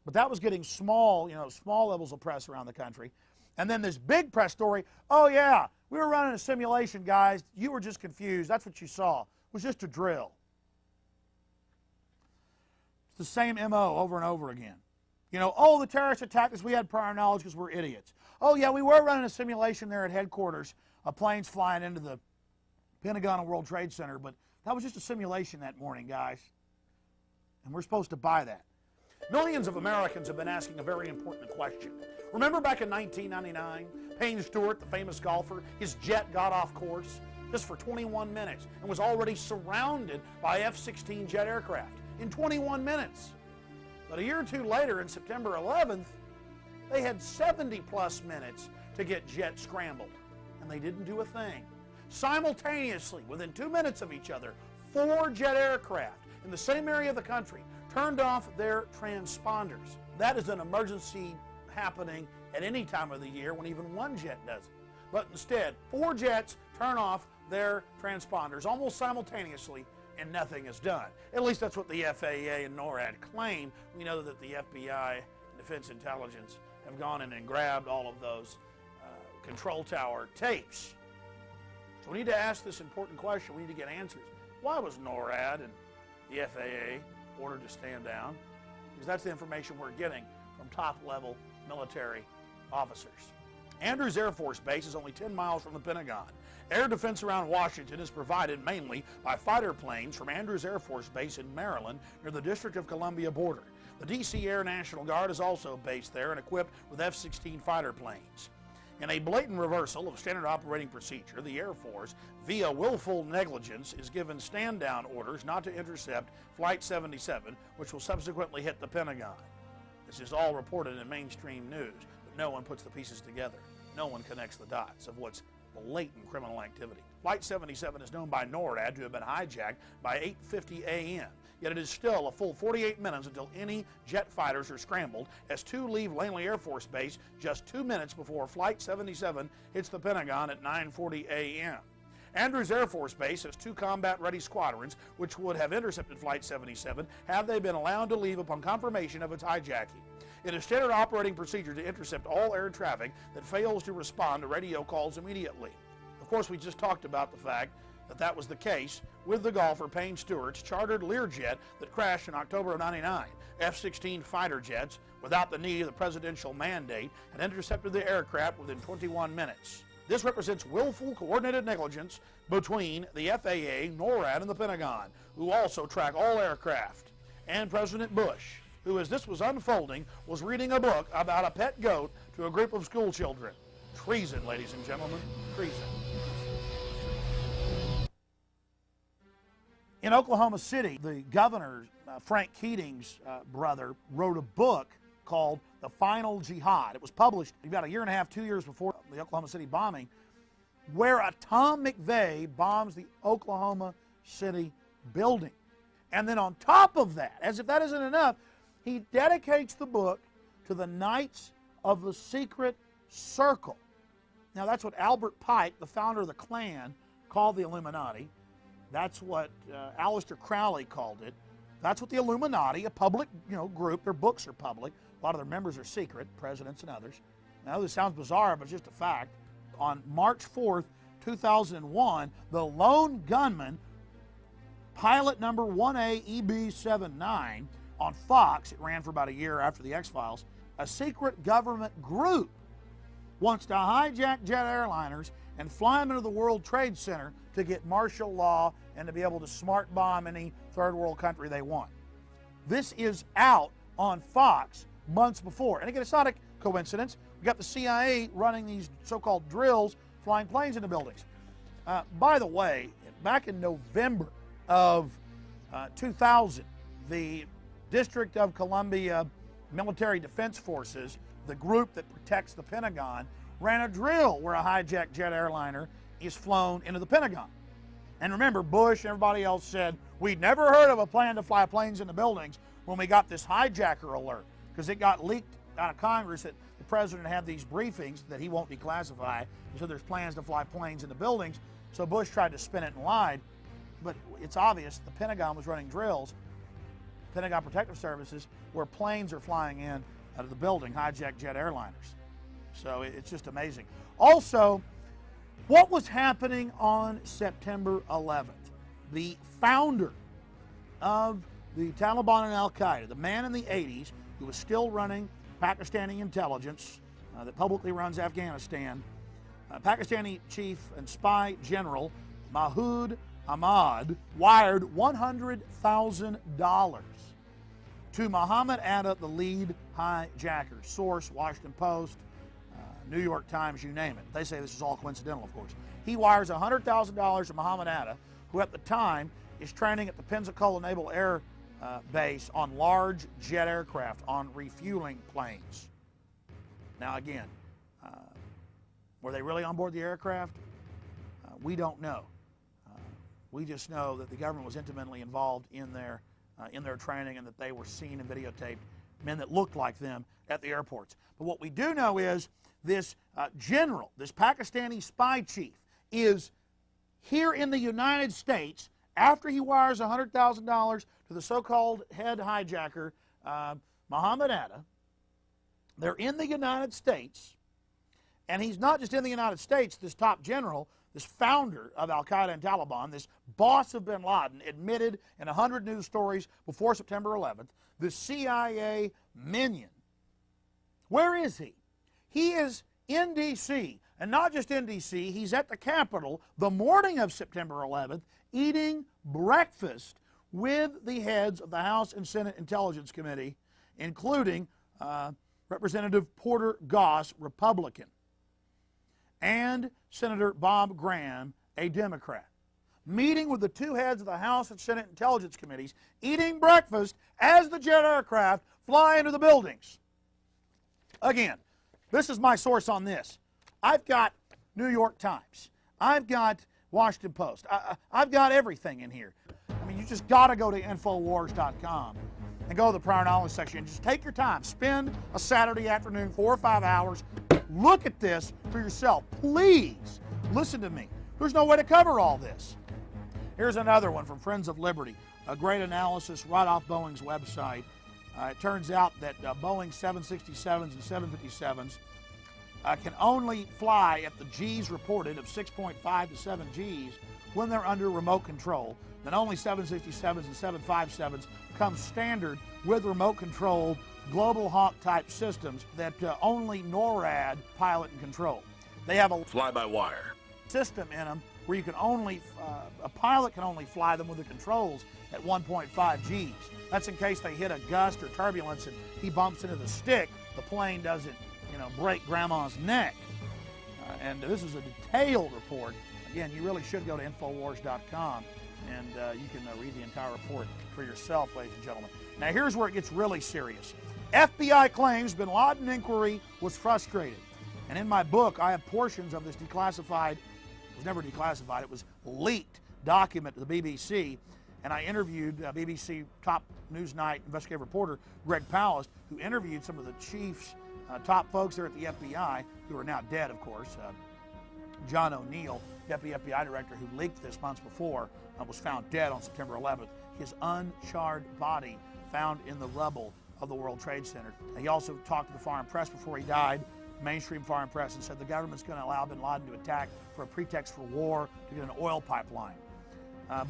But that was getting small, you know, small levels of press around the country. And then this big press story, oh yeah, we were running a simulation, guys. You were just confused. That's what you saw. It was just a drill. It's the same MO over and over again. You know, oh, the terrorists attacked us. We had prior knowledge because we're idiots. Oh, yeah, we were running a simulation there at headquarters of planes flying into the Pentagon and World Trade Center, but that was just a simulation that morning, guys. And we're supposed to buy that. Millions of Americans have been asking a very important question. Remember back in 1999, Payne Stewart, the famous golfer, his jet got off course just for 21 minutes and was already surrounded by F-16 jet aircraft in 21 minutes. But a year or two later, in September 11th, they had 70-plus minutes to get jet scrambled, and they didn't do a thing. Simultaneously, within 2 minutes of each other, 4 jet aircraft in the same area of the country turned off their transponders. That is an emergency happening at any time of the year when even one jet does it. But instead, 4 jets turn off their transponders almost simultaneously, and nothing is done. At least that's what the FAA and NORAD claim. We know that the FBI and Defense Intelligence have gone in and grabbed all of those control tower tapes. So we need to ask this important question. We need to get answers. Why was NORAD and the FAA ordered to stand down? because that's the information we're getting from top-level military officers. Andrews Air Force Base is only 10 miles from the Pentagon. Air defense around Washington is provided mainly by fighter planes from Andrews Air Force Base in Maryland near the District of Columbia border. The D.C. Air National Guard is also based there and equipped with F-16 fighter planes. In a blatant reversal of standard operating procedure, the Air Force, via willful negligence, is given stand-down orders not to intercept Flight 77, which will subsequently hit the Pentagon. This is all reported in mainstream news, but no one puts the pieces together. No one connects the dots of what's blatant criminal activity. Flight 77 is known by NORAD to have been hijacked by 8:50 a.m., yet it is still a full 48 minutes until any jet fighters are scrambled as two leave Langley Air Force Base just 2 minutes before Flight 77 hits the Pentagon at 9:40 a.m. Andrews Air Force Base has 2 combat-ready squadrons which would have intercepted Flight 77 had they been allowed to leave upon confirmation of its hijacking. It is standard operating procedure to intercept all air traffic that fails to respond to radio calls immediately. Of course, we just talked about the fact that that was the case with the golfer Payne Stewart's chartered Learjet that crashed in October of '99. F-16 fighter jets, without the need of the presidential mandate, had intercepted the aircraft within 21 minutes. This represents willful, coordinated negligence between the FAA, NORAD, and the Pentagon, who also track all aircraft. And President Bush, who, as this was unfolding, was reading a book about a pet goat to a group of school children. Treason, ladies and gentlemen, treason. In Oklahoma City, the governor, Frank Keating's brother, wrote a book called The Final Jihad. It was published about 1.5 years, 2 years before the Oklahoma City bombing, where a Tom McVeigh bombs the Oklahoma City building. And then on top of that, as if that isn't enough, he dedicates the book to the Knights of the Secret Circle. Now, that's what Albert Pike, the founder of the Klan, called the Illuminati. That's what Aleister Crowley called it. That's what the Illuminati, a public group, their books are public. A lot of their members are secret, presidents and others. Now, this sounds bizarre, but it's just a fact. On March 4th, 2001, the lone gunman, pilot number 1A-EB79, on Fox, it ran for about 1 year after the X-Files, a secret government group wants to hijack jet airliners and fly them into the World Trade Center to get martial law and to be able to smart bomb any third world country they want. This is out on Fox months before. And again, it's not a coincidence. We got the CIA running these so-called drills, flying planes into buildings. By the way, back in November of 2000, the District of Columbia Military Defense Forces, the group that protects the Pentagon, ran a drill where a hijacked jet airliner is flown into the Pentagon. And remember, Bush and everybody else said, we'd never heard of a plan to fly planes into buildings when we got this hijacker alert, because it got leaked out of Congress that the president had these briefings that he won't declassify, so there's plans to fly planes into buildings. So Bush tried to spin it and lied, but it's obvious the Pentagon was running drills, Pentagon Protective Services, where planes are flying in out of the building, hijacked jet airliners. So it's just amazing. Also, what was happening on September 11th? The founder of the Taliban and Al-Qaeda, the man in the 80s who was still running Pakistani intelligence that publicly runs Afghanistan, Pakistani chief and spy general Mahood Ahmad wired $100,000 to Muhammad Atta, the lead hijacker. Source, Washington Post, New York Times, you name it. They say this is all coincidental, of course. He wires $100,000 to Muhammad Atta, who at the time is training at the Pensacola Naval Air Base on large jet aircraft, on refueling planes. Now again, were they really on board the aircraft? We don't know. We just know that the government was intimately involved in their training, and that they were seen and videotaped, men that looked like them at the airports. But what we do know is this general, this Pakistani spy chief, is here in the United States after he wires $100,000 to the so-called head hijacker, Muhammad Atta. They're in the United States, and he's not just in the United States, this top general. this founder of al-Qaeda and Taliban, this boss of bin Laden, admitted in 100 news stories before September 11th, the CIA minion. Where is he? He is in D.C., and not just in D.C., he's at the Capitol the morning of September 11th eating breakfast with the heads of the House and Senate Intelligence Committee, including Representative Porter Goss, Republican, and Senator Bob Graham, a Democrat, meeting with the two heads of the House and Senate Intelligence Committees, eating breakfast as the jet aircraft fly into the buildings. Again, this is my source on this. I've got New York Times. I've got Washington Post. I've got everything in here. I mean, you just got to go to Infowars.com and go to the prior knowledge section and just take your time. Spend a Saturday afternoon, 4 or 5 hours. Look at this for yourself. Please listen to me. There's no way to cover all this. Here's another one from Friends of Liberty, a great analysis right off Boeing's website. It turns out that Boeing 767s and 757s can only fly at the G's reported of 6.5 to 7 G's when they're under remote control. Then only 767s and 757s come standard with remote controlled Global Hawk type systems that only NORAD pilot and control. They have a fly-by-wire system in them where you can only, a pilot can only fly them with the controls at 1.5 G's. That's in case they hit a gust or turbulence and he bumps into the stick, the plane doesn't, break grandma's neck. And this is a detailed report. Again, you really should go to Infowars.com and you can read the entire report for yourself, ladies and gentlemen. Now here's where it gets really serious. FBI claims bin Laden inquiry was frustrated. And in my book, I have portions of this declassified, it was never declassified, it was leaked document to the BBC. And I interviewed BBC top Newsnight investigative reporter Greg Palast, who interviewed some of the chiefs, top folks there at the FBI, who are now dead, of course. John O'Neill, Deputy FBI Director, who leaked this months before, was found dead on September 11th. His uncharred body found in the rubble of the World Trade Center. He also talked to the foreign press before he died, mainstream foreign press, and said the government's going to allow bin Laden to attack for a pretext for war to get an oil pipeline.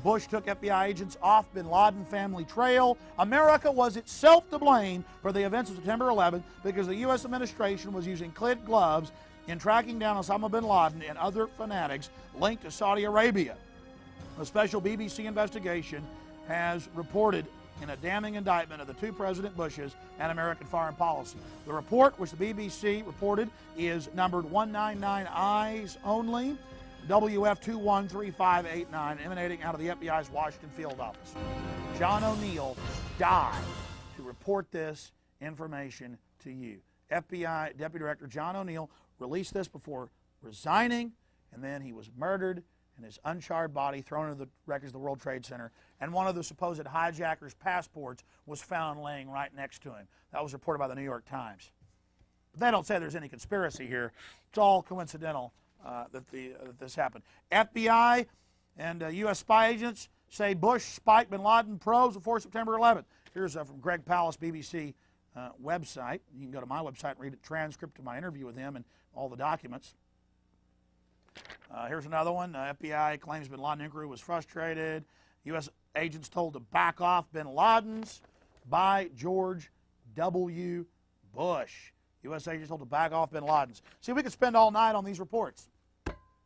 Bush took FBI agents off bin Laden family trail. America was itself to blame for the events of September 11th because the U.S. administration was using kid gloves in tracking down Osama bin Laden and other fanatics linked to Saudi Arabia. A special BBC investigation has reported in a damning indictment of the two President Bushes and American foreign policy. The report, which the BBC reported, is numbered 199 eyes only, WF213589, emanating out of the FBI's Washington field office. John O'Neill died to report this information to you. FBI Deputy Director John O'Neill released this before resigning, and then he was murdered and his uncharred body thrown into the wreckage of the World Trade Center, and one of the supposed hijackers' passports was found laying right next to him. That was reported by the New York Times. But they don't say there's any conspiracy here. It's all coincidental that this happened. FBI and U.S. spy agents say Bush spiked bin Laden probes before September 11th. Here's from Greg Palast, BBC website. You can go to my website and read a transcript of my interview with him and all the documents. Here's another one. FBI claims bin Laden inquiry was frustrated. U.S. agents told to back off bin Ladens by George W. Bush. U.S. agents told to back off bin Ladens. See, we could spend all night on these reports.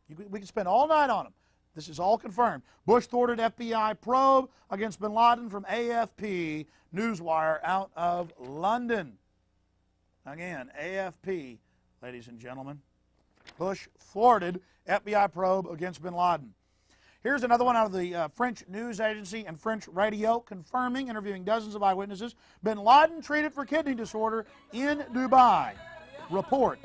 We could spend all night on them. This is all confirmed. Bush thwarted FBI probe against bin Laden from AFP Newswire out of London. Again, AFP, ladies and gentlemen. Bush thwarted FBI probe against bin Laden. Here's another one out of the French news agency and French radio confirming, interviewing dozens of eyewitnesses, bin Laden treated for kidney disorder in Dubai. Report.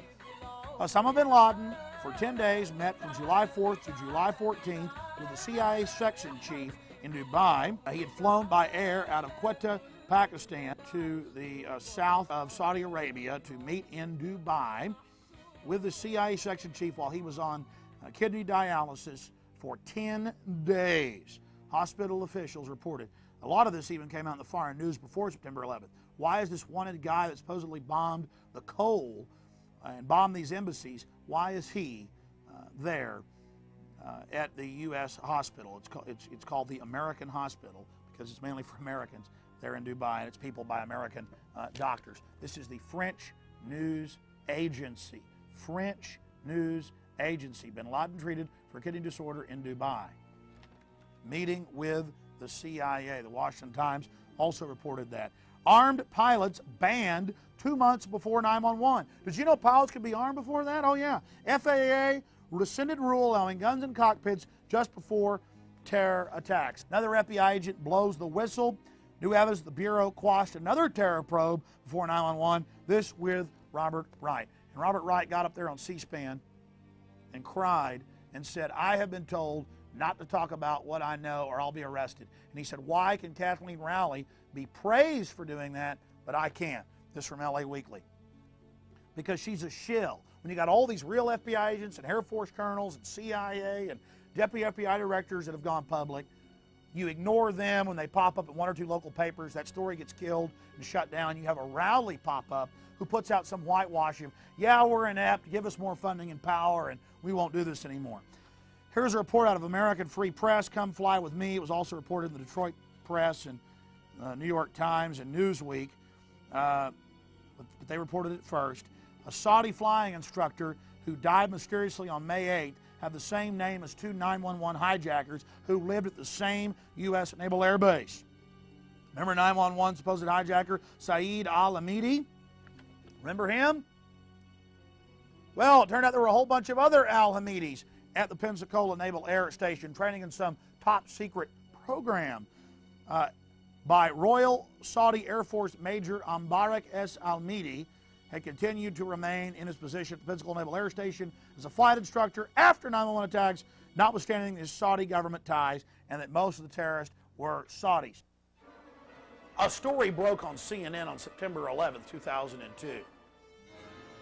Osama bin Laden, for 10 days, met from July 4th to July 14th with the CIA section chief in Dubai. He had flown by air out of Quetta, Pakistan, to the south of Saudi Arabia to meet in Dubai with the CIA section chief while he was on kidney dialysis for 10 days. Hospital officials reported. A lot of this even came out in the foreign news before September 11th. Why is this wanted guy that supposedly bombed the coal and bombed these embassies, why is he there at the U.S. hospital. It's called the American Hospital because it's mainly for Americans. They're in Dubai, and it's people by American doctors. This is the French News Agency. French News Agency. Bin Laden treated for kidney disorder in Dubai. Meeting with the CIA. The Washington Times also reported that. Armed pilots banned 2 months before 911. Did you know pilots could be armed before that? Oh, yeah. FAA rescinded rule allowing guns in cockpits just before terror attacks. Another FBI agent blows the whistle. New evidence the Bureau quashed another terror probe before 911. This with Robert Wright. And Robert Wright got up there on C-SPAN and cried and said, I have been told not to talk about what I know or I'll be arrested. And he said, why can Kathleen Rowley be praised for doing that, but I can't? This from LA Weekly. Because she's a shill. When you got all these real FBI agents and Air Force colonels and CIA and deputy FBI directors that have gone public, you ignore them when they pop up at one or two local papers. That story gets killed and shut down. You have a Rowley pop up who puts out some whitewash of, yeah, we're inept, give us more funding and power, and we won't do this anymore. Here's a report out of American Free Press, Come Fly With Me. It was also reported in the Detroit Press and New York Times and Newsweek, but they reported it first. A Saudi flying instructor who died mysteriously on May 8th had the same name as two 911 hijackers who lived at the same U.S. Naval Air Base. Remember 911 supposed hijacker Saeed Al-Hamidi? Remember him? Well, it turned out there were a whole bunch of other Al-Hamidis at the Pensacola Naval Air Station training in some top secret program by Royal Saudi Air Force Major Ambarak S. Al-Hamidi had continued to remain in his position at the Pensacola Naval Air Station as a flight instructor after 911 attacks, notwithstanding his Saudi government ties and that most of the terrorists were Saudis. A story broke on CNN on September 11, 2002,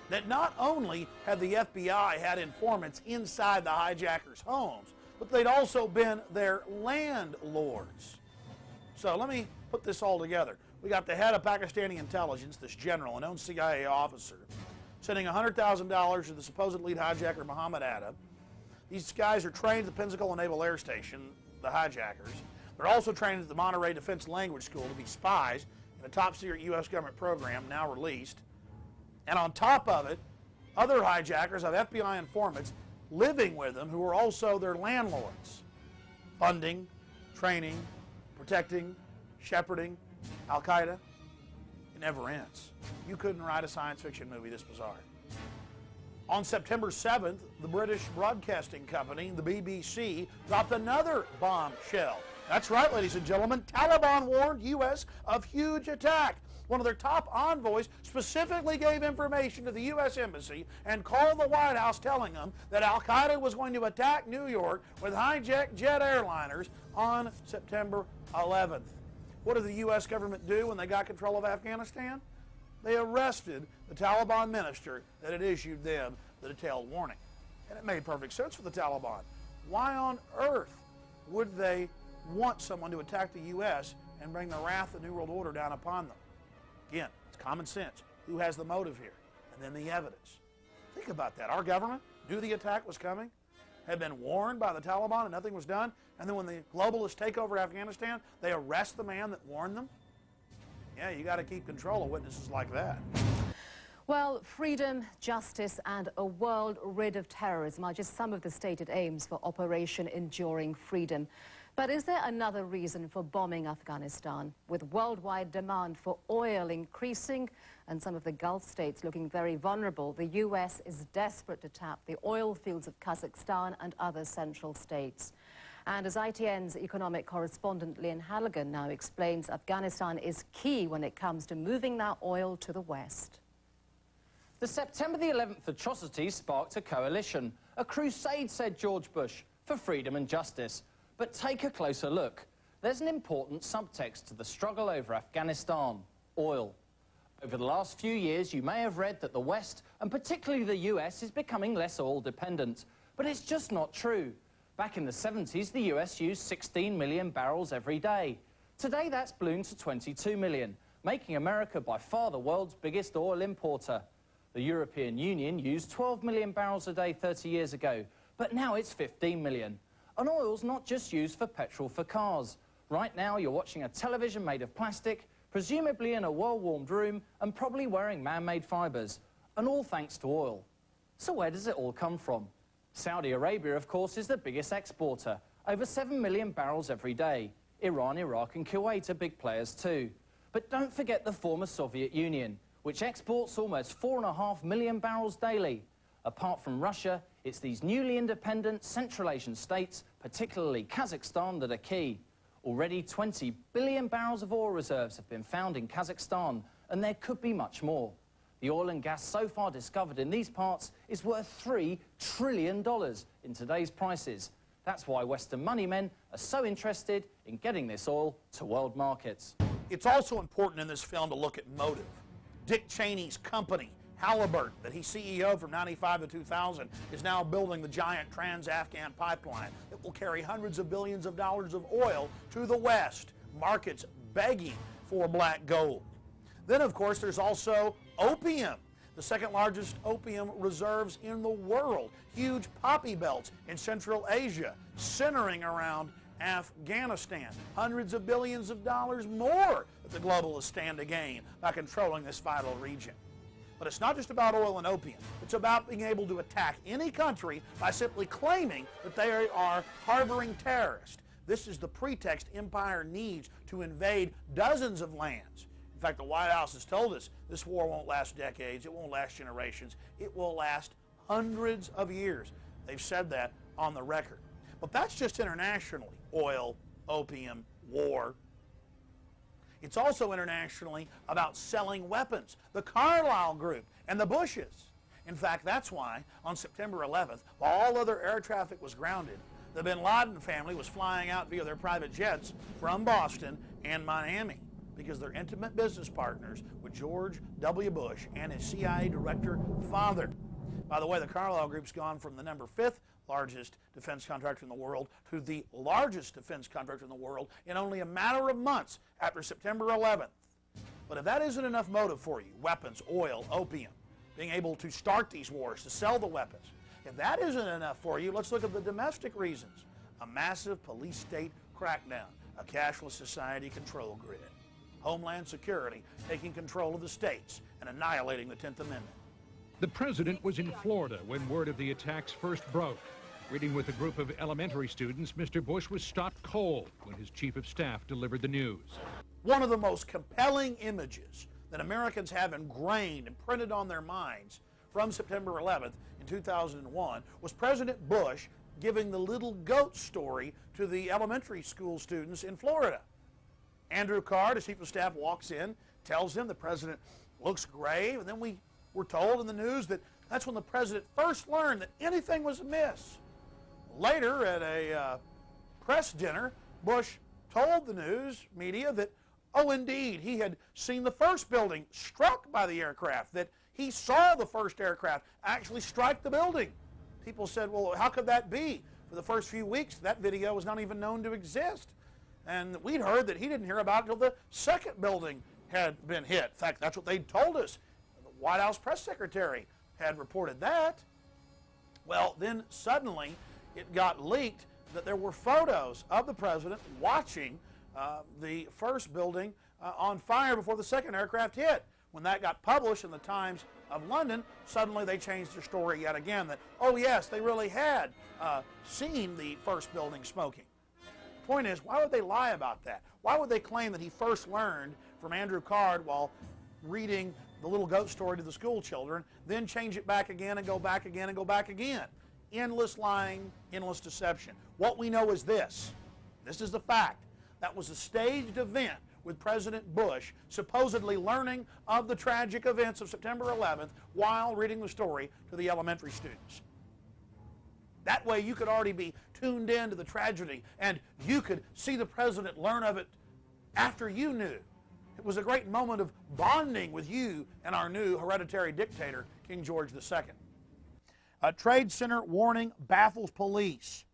that not only had the FBI had informants inside the hijackers' homes, but they'd also been their landlords. So let me put this all together. We got the head of Pakistani intelligence, this general, a known CIA officer, sending $100,000 to the supposed lead hijacker, Muhammad Atta. These guys are trained at the Pensacola Naval Air Station, the hijackers. They're also trained at the Monterey Defense Language School to be spies in a top-secret U.S. government program now released. And on top of it, other hijackers have FBI informants living with them who are also their landlords. Funding, training, protecting, shepherding Al-Qaeda. It never ends. You couldn't write a science fiction movie this bizarre. On September 7th, the British Broadcasting Company, the BBC, dropped another bombshell. That's right, ladies and gentlemen. Taliban warned U.S. of huge attack. One of their top envoys specifically gave information to the U.S. Embassy and called the White House telling them that Al-Qaeda was going to attack New York with hijacked jet airliners on September 11th. What did the U.S. government do when they got control of Afghanistan? They arrested the Taliban minister that had issued them the detailed warning. And it made perfect sense for the Taliban. Why on earth would they want someone to attack the U.S. and bring the wrath of the New World Order down upon them? Again, it's common sense. Who has the motive here? And then the evidence. Think about that. Our government knew the attack was coming, had been warned by the Taliban and nothing was done, and then when the globalists take over Afghanistan, they arrest the man that warned them? Yeah, you got to keep control of witnesses like that. Well, freedom, justice, and a world rid of terrorism are just some of the stated aims for Operation Enduring Freedom. But is there another reason for bombing Afghanistan? With worldwide demand for oil increasing and some of the Gulf states looking very vulnerable, the U.S. is desperate to tap the oil fields of Kazakhstan and other central states. And as ITN's economic correspondent Lian Halligan now explains, Afghanistan is key when it comes to moving that oil to the West. The September the 11th atrocities sparked a coalition, a crusade, said George Bush, for freedom and justice. But take a closer look. There's an important subtext to the struggle over Afghanistan: oil. Over the last few years, you may have read that the West, and particularly the US, is becoming less oil dependent. But it's just not true. Back in the 70s, the US used 16 million barrels every day. Today, that's ballooned to 22 million, making America by far the world's biggest oil importer. The European Union used 12 million barrels a day 30 years ago, but now it's 15 million. And oil's not just used for petrol for cars. Right now, you're watching a television made of plastic, presumably in a well-warmed room, and probably wearing man-made fibres. And all thanks to oil. So where does it all come from? Saudi Arabia, of course, is the biggest exporter. Over 7 million barrels every day. Iran, Iraq and Kuwait are big players too. But don't forget the former Soviet Union, which exports almost 4.5 million barrels daily. Apart from Russia, it's these newly independent Central Asian states, particularly Kazakhstan, that are key. Already 20 billion barrels of oil reserves have been found in Kazakhstan, and there could be much more. The oil and gas so far discovered in these parts is worth $3 trillion in today's prices. That's why Western money men are so interested in getting this oil to world markets. It's also important in this film to look at motive. Dick Cheney's company, Halliburton, that he CEO'd from 95 to 2000, is now building the giant Trans-Afghan pipeline that will carry hundreds of billions of dollars of oil to the West, markets begging for black gold. Then, of course, there's also opium, the second largest opium reserves in the world. Huge poppy belts in Central Asia, centering around Afghanistan. Hundreds of billions of dollars more that the globalists stand to gain by controlling this vital region. But it's not just about oil and opium. It's about being able to attack any country by simply claiming that they are harboring terrorists. This is the pretext empire needs to invade dozens of lands. In fact, the White House has told us this war won't last decades, it won't last generations, it will last hundreds of years. They've said that on the record. But that's just internationally. Oil, opium, war. It's also internationally about selling weapons. The Carlyle Group and the Bushes. In fact, that's why on September 11th, while all other air traffic was grounded, the bin Laden family was flying out via their private jets from Boston and Miami, because they're intimate business partners with George W. Bush and his CIA director father. By the way, the Carlyle Group's gone from the number 5th largest defense contractor in the world to the largest defense contractor in the world in only a matter of months after September 11th. But if that isn't enough motive for you, weapons, oil, opium, being able to start these wars, to sell the weapons, if that isn't enough for you, let's look at the domestic reasons. A massive police state crackdown, a cashless society control grid, Homeland Security taking control of the states and annihilating the 10th Amendment. The president was in Florida when word of the attacks first broke. Reading with a group of elementary students, Mr. Bush was stopped cold when his chief of staff delivered the news. One of the most compelling images that Americans have ingrained and printed on their minds from September 11th in 2001 was President Bush giving the little goat story to the elementary school students in Florida. Andrew Card, his chief of staff, walks in, tells him the president looks grave, and then we were told in the news that that's when the president first learned that anything was amiss. Later, at a press dinner, Bush told the news media that, oh, indeed, he had seen the first building struck by the aircraft, that he saw the first aircraft actually strike the building. People said, well, how could that be? For the first few weeks, that video was not even known to exist. And we'd heard that he didn't hear about it until the second building had been hit. In fact, that's what they told us. The White House press secretary had reported that. Well, then suddenly it got leaked that there were photos of the president watching the first building on fire before the second aircraft hit. When that got published in the Times of London, suddenly they changed their story yet again that, oh yes, they really had seen the first building smoking. The point is, why would they lie about that? Why would they claim that he first learned from Andrew Card while reading the little goat story to the school children, then change it back again and go back again and go back again? Endless lying, endless deception. What we know is this. This is the fact. That was a staged event with President Bush supposedly learning of the tragic events of September 11th while reading the story to the elementary students. That way you could already be tuned in to the tragedy and you could see the president learn of it after you knew. It was a great moment of bonding with you and our new hereditary dictator, King George II. A Trade Center warning baffles police.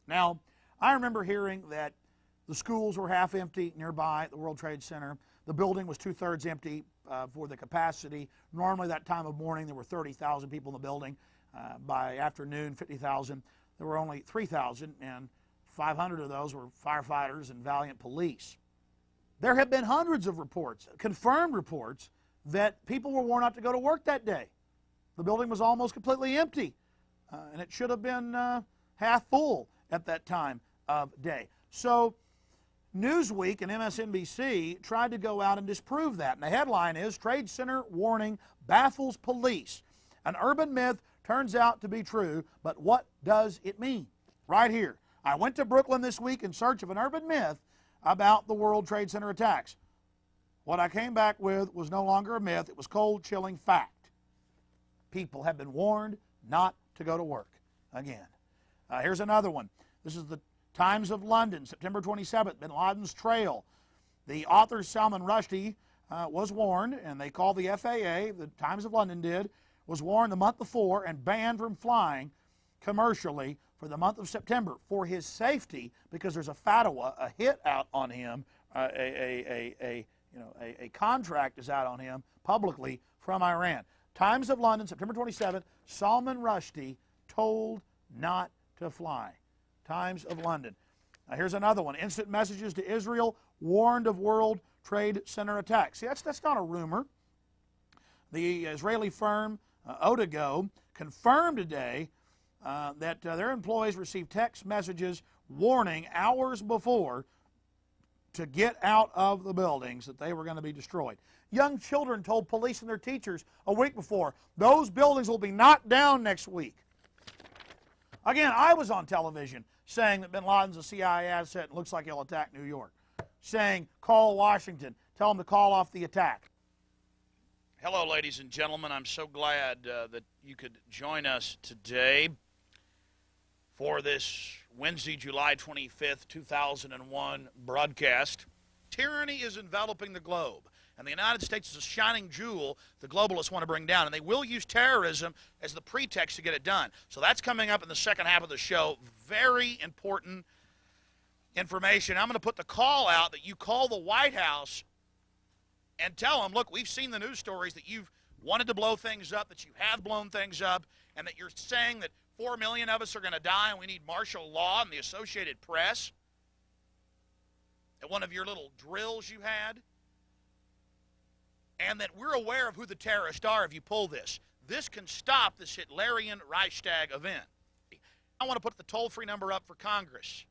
Now, I remember hearing that the schools were half empty nearby at the World Trade Center. The building was 2/3 empty for the capacity. Normally that time of morning there were 30,000 people in the building. By afternoon, 50,000. there were only 3,000, and 500 of those were firefighters and valiant police. There have been hundreds of reports, confirmed reports, that people were worn out to go to work that day. The building was almost completely empty, and it should have been half full at that time of day. So Newsweek and MSNBC tried to go out and disprove that. And the headline is, Trade Center Warning Baffles Police. An urban myth turns out to be true, but what does it mean? Right here. I went to Brooklyn this week in search of an urban myth about the World Trade Center attacks. What I came back with was no longer a myth. It was cold, chilling fact. People have been warned not to go to work again. Here's another one. This is the Times of London, September 27th, bin Laden's trail. The author Salman Rushdie was warned, and they called the FAA, the Times of London did, was warned the month before and banned from flying commercially for the month of September for his safety, because there's a fatwa, a hit out on him, a contract is out on him publicly from Iran. Times of London, September 27th, Salman Rushdie told not to fly. Times of London. Now here's another one. Instant messages to Israel warned of World Trade Center attacks. See, that's not a rumor. The Israeli firm Odago confirmed today that their employees received text messages warning hours before to get out of the buildings that they were going to be destroyed. Young children told police and their teachers a week before, those buildings will be knocked down next week. Again, I was on television saying that bin Laden's a CIA asset and looks like he'll attack New York. Saying, call Washington, tell them to call off the attack. Hello, ladies and gentlemen. I'm so glad that you could join us today for this Wednesday, July 25th, 2001 broadcast. Tyranny is enveloping the globe, and the United States is a shining jewel the globalists want to bring down, and they will use terrorism as the pretext to get it done. So that's coming up in the second half of the show. Very important information. I'm going to put the call out that you call the White House and tell them, look, we've seen the news stories that you've wanted to blow things up, that you have blown things up, and that you're saying that 4 million of us are going to die and we need martial law and the Associated Press at one of your little drills you had, and that we're aware of who the terrorists are if you pull this. This can stop this Hitlerian Reichstag event. I want to put the toll-free number up for Congress.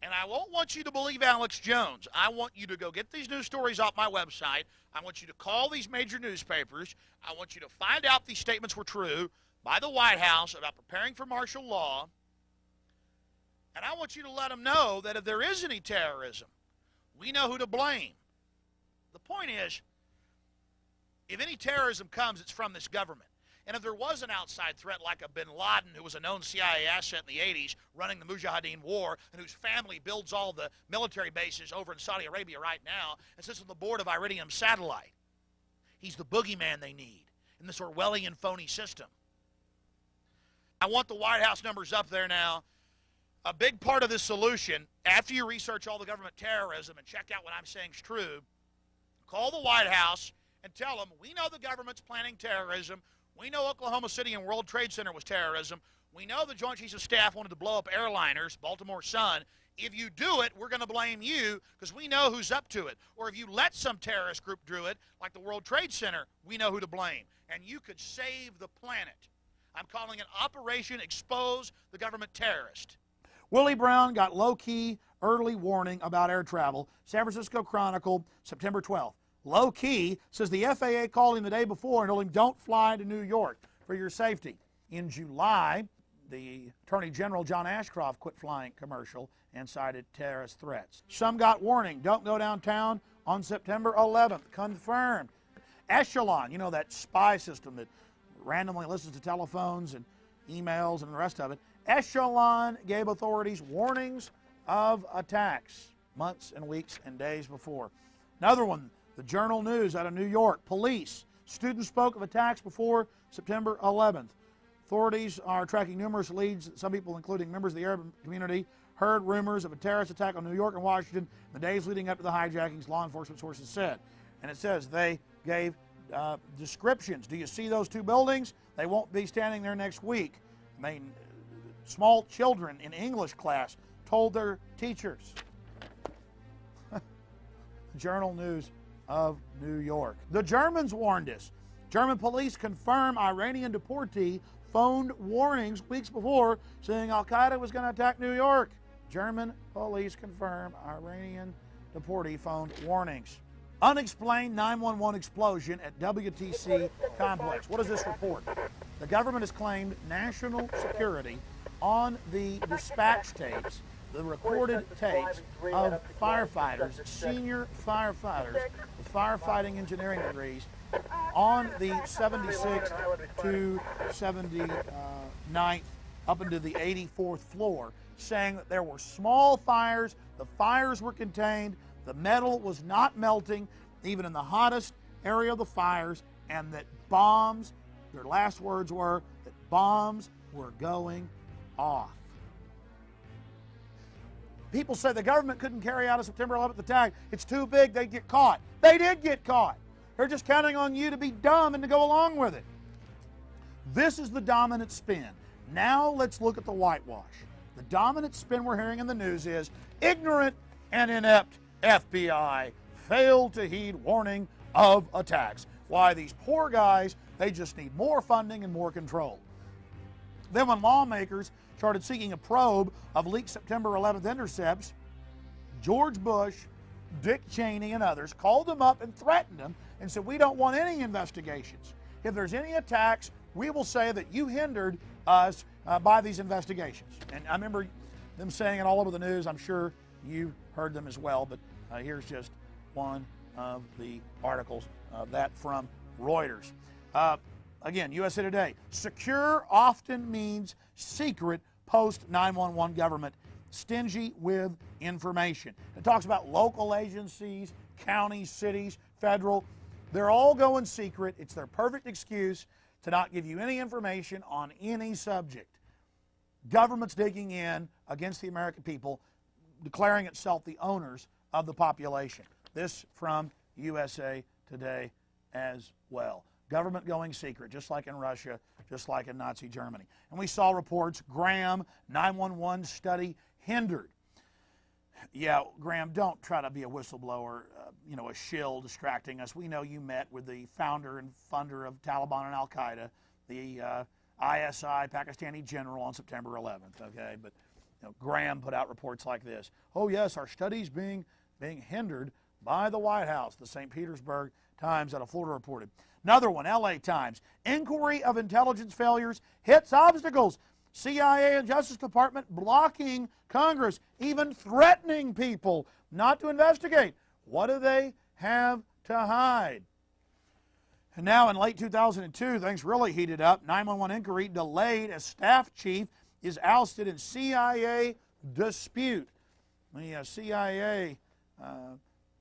And I won't want you to believe Alex Jones. I want you to go get these news stories off my website. I want you to call these major newspapers. I want you to find out these statements were true by the White House about preparing for martial law. And I want you to let them know that if there is any terrorism, we know who to blame. The point is, if any terrorism comes, it's from this government. And if there was an outside threat like a bin Laden, who was a known CIA asset in the 80s, running the Mujahideen War, and whose family builds all the military bases over in Saudi Arabia right now, and sits on the board of Iridium Satellite, he's the boogeyman they need in this Orwellian phony system. I want the White House numbers up there now. A big part of this solution, after you research all the government terrorism and check out what I'm saying is true, call the White House and tell them, we know the government's planning terrorism. We know Oklahoma City and World Trade Center was terrorism. We know the Joint Chiefs of Staff wanted to blow up airliners, Baltimore Sun. If you do it, we're going to blame you because we know who's up to it. Or if you let some terrorist group do it, like the World Trade Center, we know who to blame. And you could save the planet. I'm calling it Operation Expose the Government Terrorist. Willie Brown got low-key early warning about air travel. San Francisco Chronicle, September 12th. Low-key says the FAA called him the day before and told him don't fly to New York for your safety. In July, the Attorney General John Ashcroft quit flying commercial and cited terrorist threats. Some got warning, don't go downtown on September 11th. Confirmed. Echelon, you know, that spy system that randomly listens to telephones and emails and the rest of it. Echelon gave authorities warnings of attacks months and weeks and days before. Another one, the Journal News out of New York. Police. Students spoke of attacks before September 11th. Authorities are tracking numerous leads. Some people, including members of the Arab community, heard rumors of a terrorist attack on New York and Washington in the days leading up to the hijackings, law enforcement sources said. And it says they gave descriptions. Do you see those two buildings? They won't be standing there next week. I mean, Small children in English class told their teachers. Journal News of New York. The Germans warned us. German police confirm Iranian deportee phoned warnings weeks before saying Al-Qaeda was going to attack New York. German police confirm Iranian deportee phoned warnings. Unexplained 911 explosion at WTC complex. What does this report? The government has claimed national security on the dispatch tapes, the recorded tapes of firefighters, senior firefighters with firefighting engineering degrees on the 76th to 79th up into the 84th floor, saying that there were small fires, the fires were contained, the metal was not melting, even in the hottest area of the fires, and that bombs, their last words were that bombs were going off. People say the government couldn't carry out a September 11th attack. It's too big, they'd get caught. They did get caught. They're just counting on you to be dumb and to go along with it. This is the dominant spin. Now let's look at the whitewash. The dominant spin we're hearing in the news is ignorant and inept FBI failed to heed warning of attacks. Why, these poor guys, they just need more funding and more control. Then when lawmakers started seeking a probe of leaked September 11th intercepts, George Bush, Dick Cheney, and others called them up and threatened them and said, we don't want any investigations. If there's any attacks, we will say that you hindered us by these investigations. And I remember them saying it all over the news. I'm sure you heard them as well, but here's just one of the articles of that from Reuters. Again, USA Today. Secure often means secret post-911 government, stingy with information. It talks about local agencies, counties, cities, federal. They're all going secret. It's their perfect excuse to not give you any information on any subject. Government's digging in against the American people, declaring itself the owners of the population. This from USA Today as well. Government going secret, just like in Russia, just like in Nazi Germany. And we saw reports, Graham, 911 study hindered. Yeah, Graham, don't try to be a whistleblower, a shill distracting us. We know you met with the founder and funder of Taliban and Al-Qaeda, the ISI Pakistani general on September 11th, okay? But Graham put out reports like this. Oh, yes, our study's being hindered by the White House, the St. Petersburg Times out of Florida reported. Another one, LA Times. Inquiry of intelligence failures hits obstacles. CIA and Justice Department blocking Congress, even threatening people not to investigate. What do they have to hide? And now in late 2002, things really heated up. 911 inquiry delayed as staff chief is ousted in CIA dispute. The CIA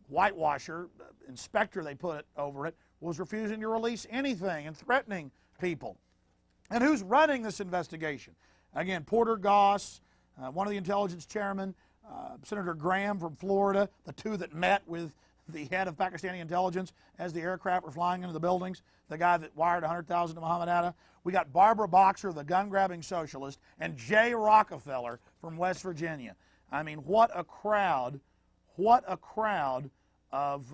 whitewasher, inspector they put over it, was refusing to release anything and threatening people. And who's running this investigation? Again, Porter Goss, one of the intelligence chairmen, Senator Graham from Florida, the two that met with the head of Pakistani intelligence as the aircraft were flying into the buildings, the guy that wired $100,000 to Muhammad Atta. We got Barbara Boxer, the gun-grabbing socialist, and Jay Rockefeller from West Virginia. I mean, what a crowd of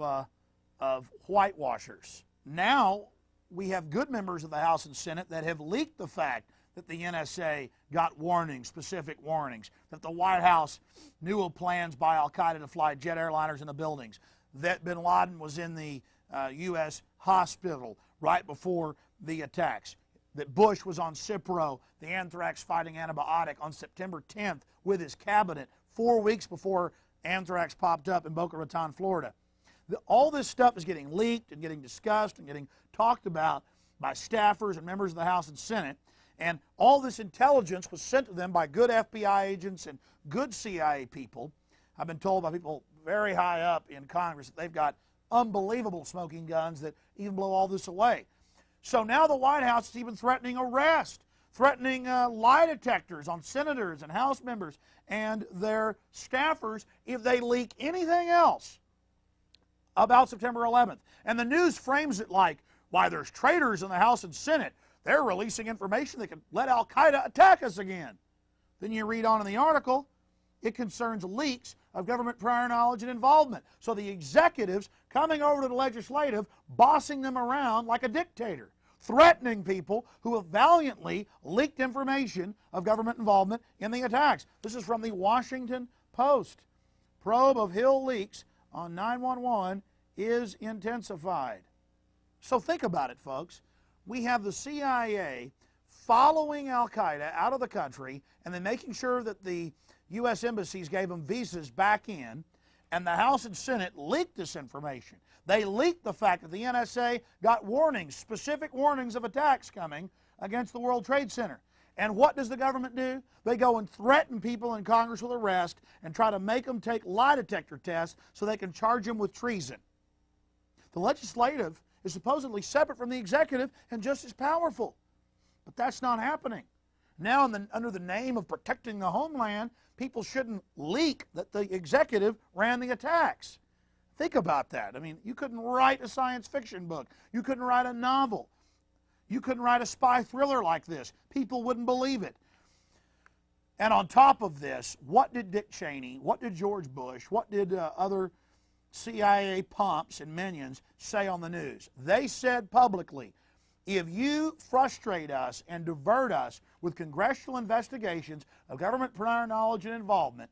whitewashers. Now we have good members of the House and Senate that have leaked the fact that the NSA got warnings, specific warnings, that the White House knew of plans by Al-Qaeda to fly jet airliners into buildings, that bin Laden was in the U.S. hospital right before the attacks, that Bush was on Cipro, the anthrax-fighting antibiotic, on September 10th with his cabinet, 4 weeks before anthrax popped up in Boca Raton, Florida. All this stuff is getting leaked and getting discussed and getting talked about by staffers and members of the House and Senate, and all this intelligence was sent to them by good FBI agents and good CIA people. I've been told by people very high up in Congress that they've got unbelievable smoking guns that even blow all this away. So now the White House is even threatening arrest, threatening lie detectors on senators and House members and their staffers if they leak anything else about September 11th. And the news frames it like, why, there's traitors in the House and Senate. They're releasing information that could let Al-Qaeda attack us again. Then you read on in the article, it concerns leaks of government prior knowledge and involvement. So the executives coming over to the legislative, bossing them around like a dictator, threatening people who have valiantly leaked information of government involvement in the attacks. This is from the Washington Post. Probe of Hill leaks on 911 is intensified. So think about it, folks. We have the CIA following al-Qaeda out of the country and then making sure that the U.S. embassies gave them visas back in, and the House and Senate leaked this information. They leaked the fact that the NSA got warnings, specific warnings of attacks coming against the World Trade Center. And what does the government do? They go and threaten people in Congress with arrest and try to make them take lie detector tests so they can charge them with treason. The legislative is supposedly separate from the executive and just as powerful. But that's not happening. Now, under the name of protecting the homeland, people shouldn't leak that the executive ran the attacks. Think about that. I mean, you couldn't write a science fiction book. You couldn't write a novel. You couldn't write a spy thriller like this. People wouldn't believe it. And on top of this, what did Dick Cheney, what did George Bush, what did other CIA pomps and minions say on the news? They said publicly, if you frustrate us and divert us with congressional investigations of government prior knowledge and involvement,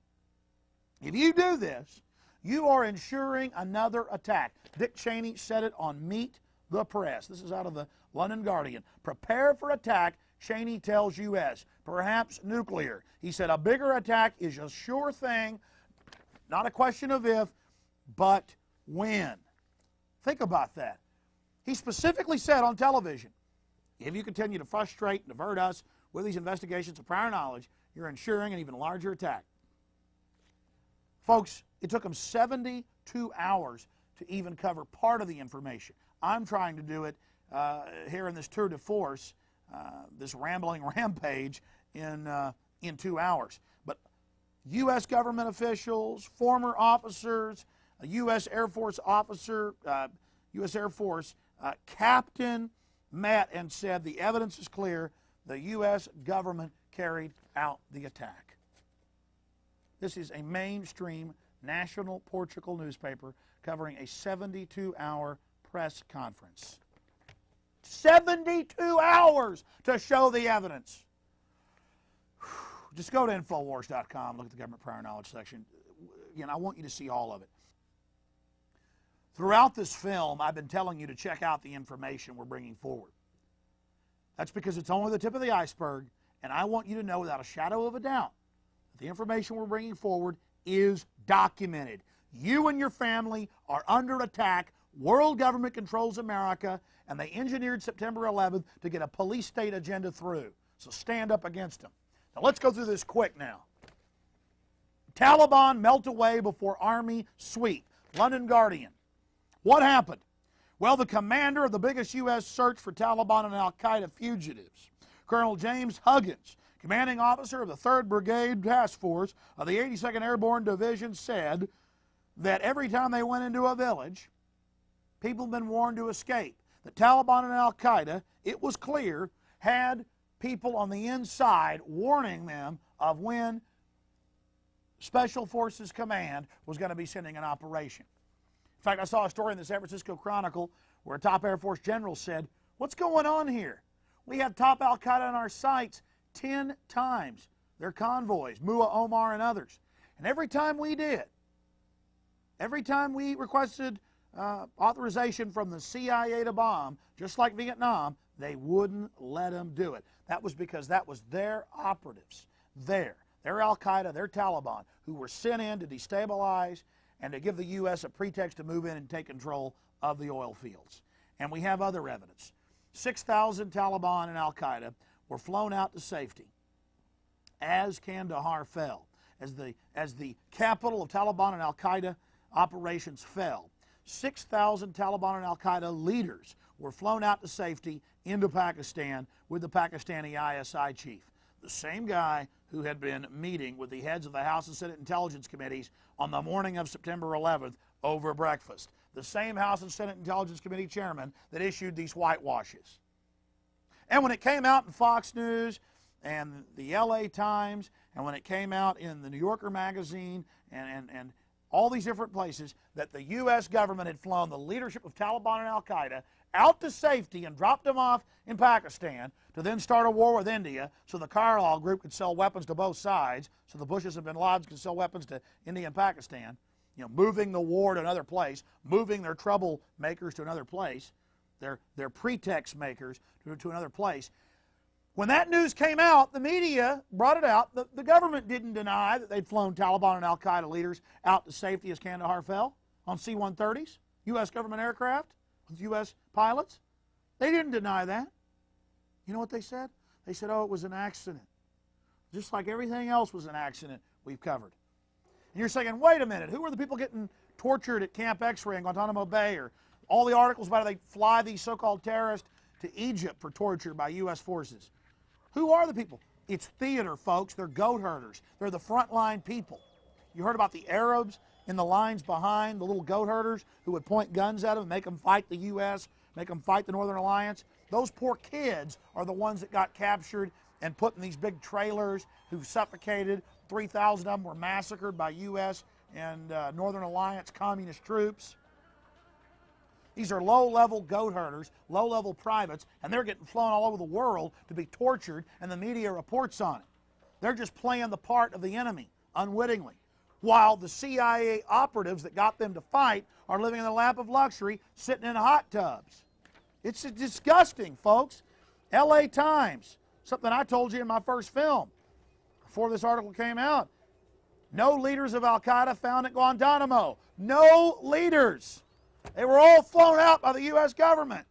if you do this, you are ensuring another attack. Dick Cheney said it on Meet the Press. This is out of the London Guardian. Prepare for attack, Cheney tells U.S., perhaps nuclear. He said a bigger attack is a sure thing, not a question of if, but when. Think about that. He specifically said on television, if you continue to frustrate and divert us with these investigations of prior knowledge, you're ensuring an even larger attack. Folks, it took them 72 hours to even cover part of the information. I'm trying to do it here in this tour de force, this rambling rampage in 2 hours. But U.S. government officials, former officers, a U.S. Air Force officer, U.S. Air Force captain met and said the evidence is clear. The U.S. government carried out the attack. This is a mainstream national Portugal newspaper covering a 72-hour press conference. 72 hours to show the evidence. Just go to Infowars.com, look at the government prior knowledge section. Again, I want you to see all of it. Throughout this film, I've been telling you to check out the information we're bringing forward. That's because it's only the tip of the iceberg, and I want you to know without a shadow of a doubt that the information we're bringing forward is documented. You and your family are under attack. World government controls America, and they engineered September 11th to get a police state agenda through. So stand up against them. Now let's go through this quick now. Taliban melt away before army sweep. London Guardian. What happened? Well, the commander of the biggest U.S. search for Taliban and al-Qaeda fugitives, Colonel James Huggins, commanding officer of the 3rd Brigade Task Force of the 82nd Airborne Division, said that every time they went into a village, people had been warned to escape. The Taliban and al-Qaeda, it was clear, had people on the inside warning them of when Special Forces Command was going to be sending an operation. In fact, I saw a story in the San Francisco Chronicle where a top Air Force general said, what's going on here? We had top al-Qaeda on our sites 10 times. Their convoys, Mua Omar and others. And every time we did, every time we requested authorization from the CIA to bomb, just like Vietnam, they wouldn't let them do it. That was because that was their operatives, their al-Qaeda, their Taliban, who were sent in to destabilize and to give the U.S. a pretext to move in and take control of the oil fields. And we have other evidence. 6,000 Taliban and al-Qaeda were flown out to safety as Kandahar fell, as the capital of Taliban and al-Qaeda operations fell. 6,000 Taliban and al-Qaeda leaders were flown out to safety into Pakistan with the Pakistani ISI chief, the same guy who had been meeting with the heads of the House and Senate Intelligence Committees on the morning of September 11th over breakfast. The same House and Senate Intelligence Committee chairman that issued these whitewashes. And when it came out in Fox News and the LA Times and when it came out in the New Yorker magazine and all these different places that the U.S. government had flown the leadership of Taliban and Al-Qaeda out to safety and dropped them off in Pakistan to then start a war with India so the Carlyle group could sell weapons to both sides, so the Bushes and bin Ladens could sell weapons to India and Pakistan, you know, moving the war to another place, moving their troublemakers to another place, their pretext makers to another place. When that news came out, the media brought it out. The government didn't deny that they'd flown Taliban and Al-Qaeda leaders out to safety as Kandahar fell on C-130s, U.S. government aircraft with U.S. pilots. They didn't deny that. You know what they said? They said, oh, it was an accident. Just like everything else was an accident we've covered. And you're saying, wait a minute, who are the people getting tortured at Camp X-Ray in Guantanamo Bay, or all the articles about how they fly these so-called terrorists to Egypt for torture by U.S. forces? Who are the people? It's theater, folks. They're goat herders. They're the frontline people. You heard about the Arabs in the lines behind, the little goat herders who would point guns at them and make them fight the U.S., make them fight the Northern Alliance? Those poor kids are the ones that got captured and put in these big trailers, who suffocated. 3,000 of them were massacred by U.S. and Northern Alliance communist troops. These are low-level goat herders, low-level privates, and they're getting flown all over the world to be tortured, and the media reports on it. They're just playing the part of the enemy, unwittingly, while the CIA operatives that got them to fight are living in the lap of luxury, sitting in hot tubs. It's disgusting, folks. LA Times, something I told you in my first film before this article came out. No leaders of Al-Qaeda found at Guantanamo. No leaders. They were all flown out by the U.S. government.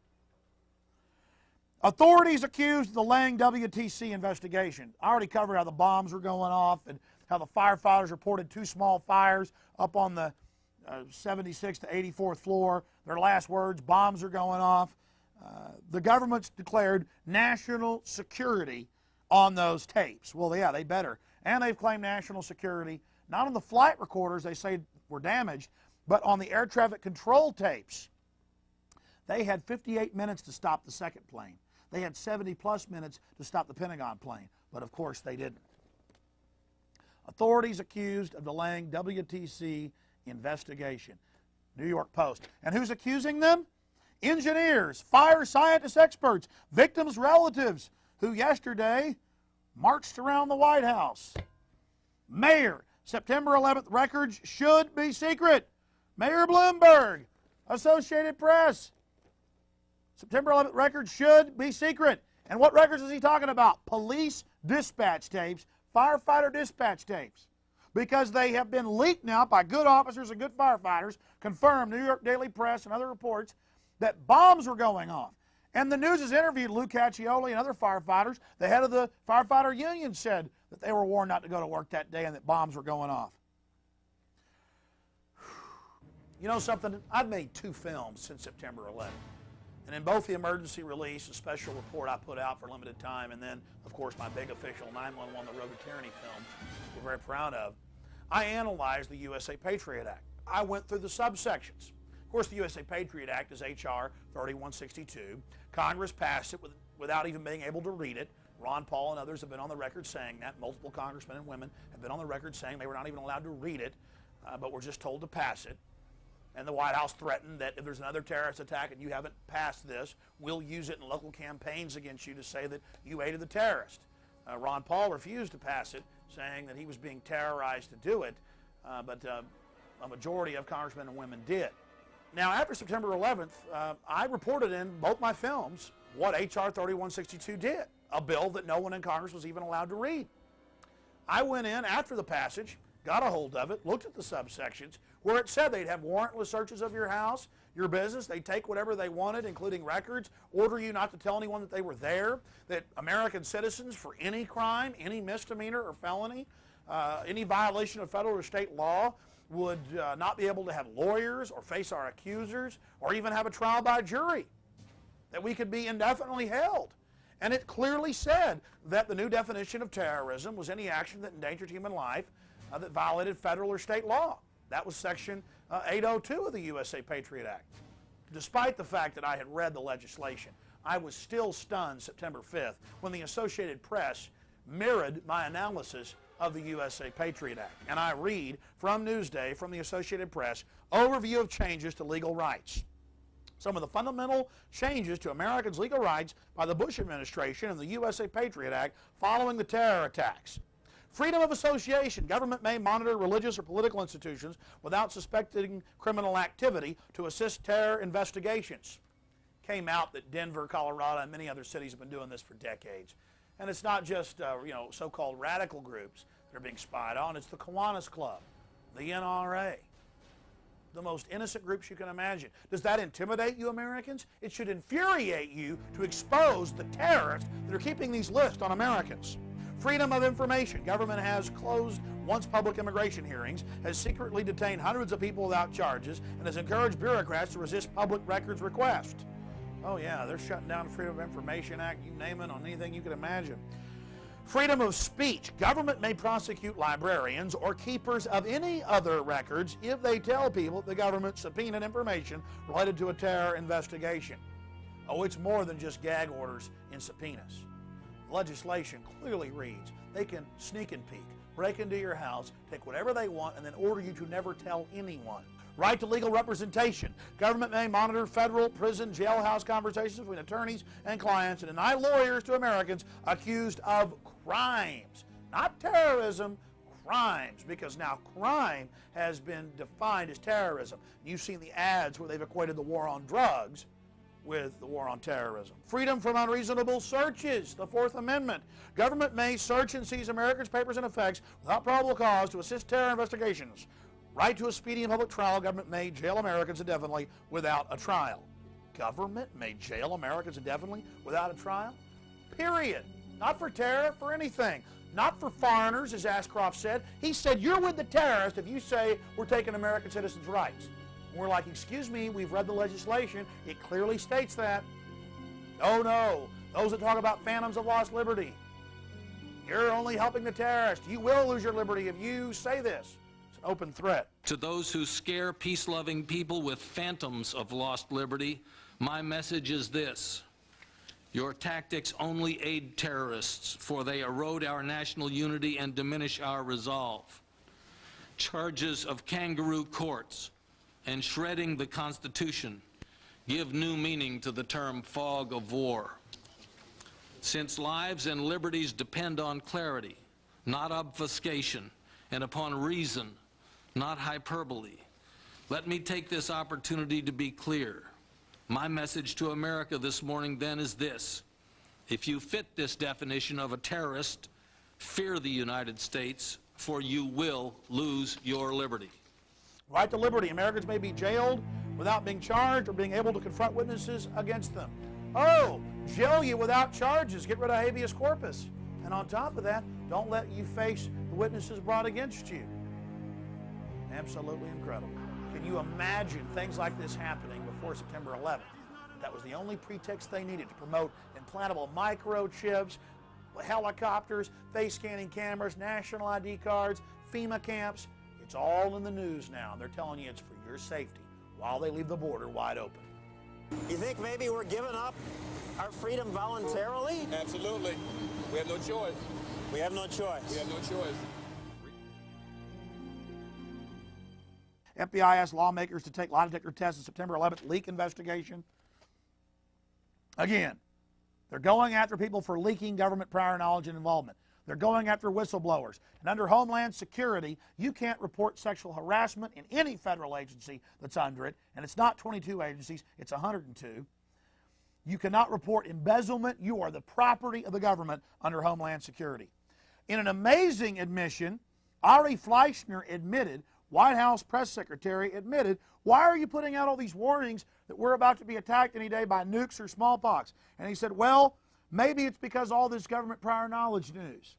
Authorities accused of the Lang WTC investigation. I already covered how the bombs were going off and how the firefighters reported 2 small fires up on the 76th to 84th floor. Their last words, bombs are going off. The government's declared national security on those tapes. Well, yeah, they better. And they've claimed national security, not on the flight recorders they say were damaged, but on the air traffic control tapes. They had 58 minutes to stop the second plane. They had 70-plus minutes to stop the Pentagon plane, but of course they didn't. Authorities accused of delaying WTC investigation. New York Post. And who's accusing them? Engineers, fire scientist experts, victims' relatives, who yesterday marched around the White House. Mayor, September 11th records should be secret. Mayor Bloomberg, Associated Press. September 11th records should be secret. And what records is he talking about? Police dispatch tapes, firefighter dispatch tapes. Because they have been leaked now by good officers and good firefighters, confirmed, New York Daily Press and other reports, that bombs were going off. And the news has interviewed Lou Caccioli and other firefighters. The head of the firefighter union said that they were warned not to go to work that day and that bombs were going off. You know something? I've made 2 films since September 11th. And in both the emergency release, a special report I put out for a limited time, and then, of course, my big official 911 The Road to Tyranny film we're very proud of, I analyzed the USA Patriot Act. I went through the subsections. Of course, the USA Patriot Act is H.R. 3162. Congress passed it without even being able to read it. Ron Paul and others have been on the record saying that. Multiple congressmen and women have been on the record saying they were not even allowed to read it, but were just told to pass it. And the White House threatened that if there's another terrorist attack and you haven't passed this, we'll use it in local campaigns against you to say that you aided the terrorist. Ron Paul refused to pass it, saying that he was being terrorized to do it, but a majority of congressmen and women did. Now, after September 11th, I reported in both my films what H.R. 3162 did, a bill that no one in Congress was even allowed to read. I went in after the passage, got a hold of it, looked at the subsections, where it said they'd have warrantless searches of your house, your business, they'd take whatever they wanted, including records, order you not to tell anyone that they were there, that American citizens, for any crime, any misdemeanor or felony, any violation of federal or state law, would not be able to have lawyers or face our accusers or even have a trial by jury, that we could be indefinitely held. And it clearly said that the new definition of terrorism was any action that endangered human life that violated federal or state law. That was Section 802 of the USA Patriot Act. Despite the fact that I had read the legislation, I was still stunned September 5th when the Associated Press mirrored my analysis of the USA Patriot Act. And I read from Newsday, from the Associated Press, overview of changes to legal rights. Some of the fundamental changes to Americans' legal rights by the Bush administration and the USA Patriot Act following the terror attacks. Freedom of association. Government may monitor religious or political institutions without suspecting criminal activity to assist terror investigations. Came out that Denver, Colorado, and many other cities have been doing this for decades. And it's not just so-called radical groups that are being spied on. It's the Kiwanis Club, the NRA, the most innocent groups you can imagine. Does that intimidate you, Americans? It should infuriate you to expose the terrorists that are keeping these lists on Americans. Freedom of information. Government has closed once public immigration hearings, has secretly detained hundreds of people without charges, and has encouraged bureaucrats to resist public records requests. Oh yeah, they're shutting down the Freedom of Information Act, you name it, on anything you can imagine. Freedom of speech. Government may prosecute librarians or keepers of any other records if they tell people the government subpoenaed information related to a terror investigation. Oh, it's more than just gag orders and subpoenas. Legislation clearly reads they can sneak and peek, break into your house, take whatever they want, and then order you to never tell anyone. Right to legal representation. Government may monitor federal, prison, jailhouse conversations between attorneys and clients and deny lawyers to Americans accused of crimes. Not terrorism, crimes, because now crime has been defined as terrorism. You've seen the ads where they've equated the war on drugs with the war on terrorism. Freedom from unreasonable searches, the Fourth Amendment. Government may search and seize Americans' papers and effects without probable cause to assist terror investigations. Right to a speedy and public trial. Government may jail Americans indefinitely without a trial. Government may jail Americans indefinitely without a trial? Period. Not for terror, for anything. Not for foreigners, as Ashcroft said. He said, you're with the terrorists if you say we're taking American citizens' rights. And we're like, excuse me, we've read the legislation. It clearly states that. Oh no, those that talk about phantoms of lost liberty. You're only helping the terrorists. You will lose your liberty if you say this. It's an open threat. To those who scare peace-loving people with phantoms of lost liberty, my message is this. Your tactics only aid terrorists, for they erode our national unity and diminish our resolve. Charges of kangaroo courts and shredding the Constitution give new meaning to the term fog of war. Since lives and liberties depend on clarity, not obfuscation, and upon reason, not hyperbole, let me take this opportunity to be clear. My message to America this morning then is this. If you fit this definition of a terrorist, fear the United States, for you will lose your liberty. Right to liberty. Americans may be jailed without being charged or being able to confront witnesses against them. Oh, jail you without charges. Get rid of habeas corpus. And on top of that, don't let you face the witnesses brought against you. Absolutely incredible. Can you imagine things like this happening before September 11th? That was the only pretext they needed to promote implantable microchips, helicopters, face scanning cameras, national ID cards, FEMA camps. It's all in the news now, and they're telling you it's for your safety while they leave the border wide open. You think maybe we're giving up our freedom voluntarily? Absolutely. We have no choice. We have no choice. We have no choice. FBI asked lawmakers to take lie detector tests in September 11th leak investigation. Again, they're going after people for leaking government prior knowledge and involvement. They're going after whistleblowers. And under Homeland Security, you can't report sexual harassment in any federal agency that's under it. And it's not 22 agencies, it's 102. You cannot report embezzlement. You are the property of the government under Homeland Security. In an amazing admission, Ari Fleischner admitted, White House press secretary admitted, why are you putting out all these warnings that we're about to be attacked any day by nukes or smallpox? And he said, well, maybe it's because all this government prior knowledge news.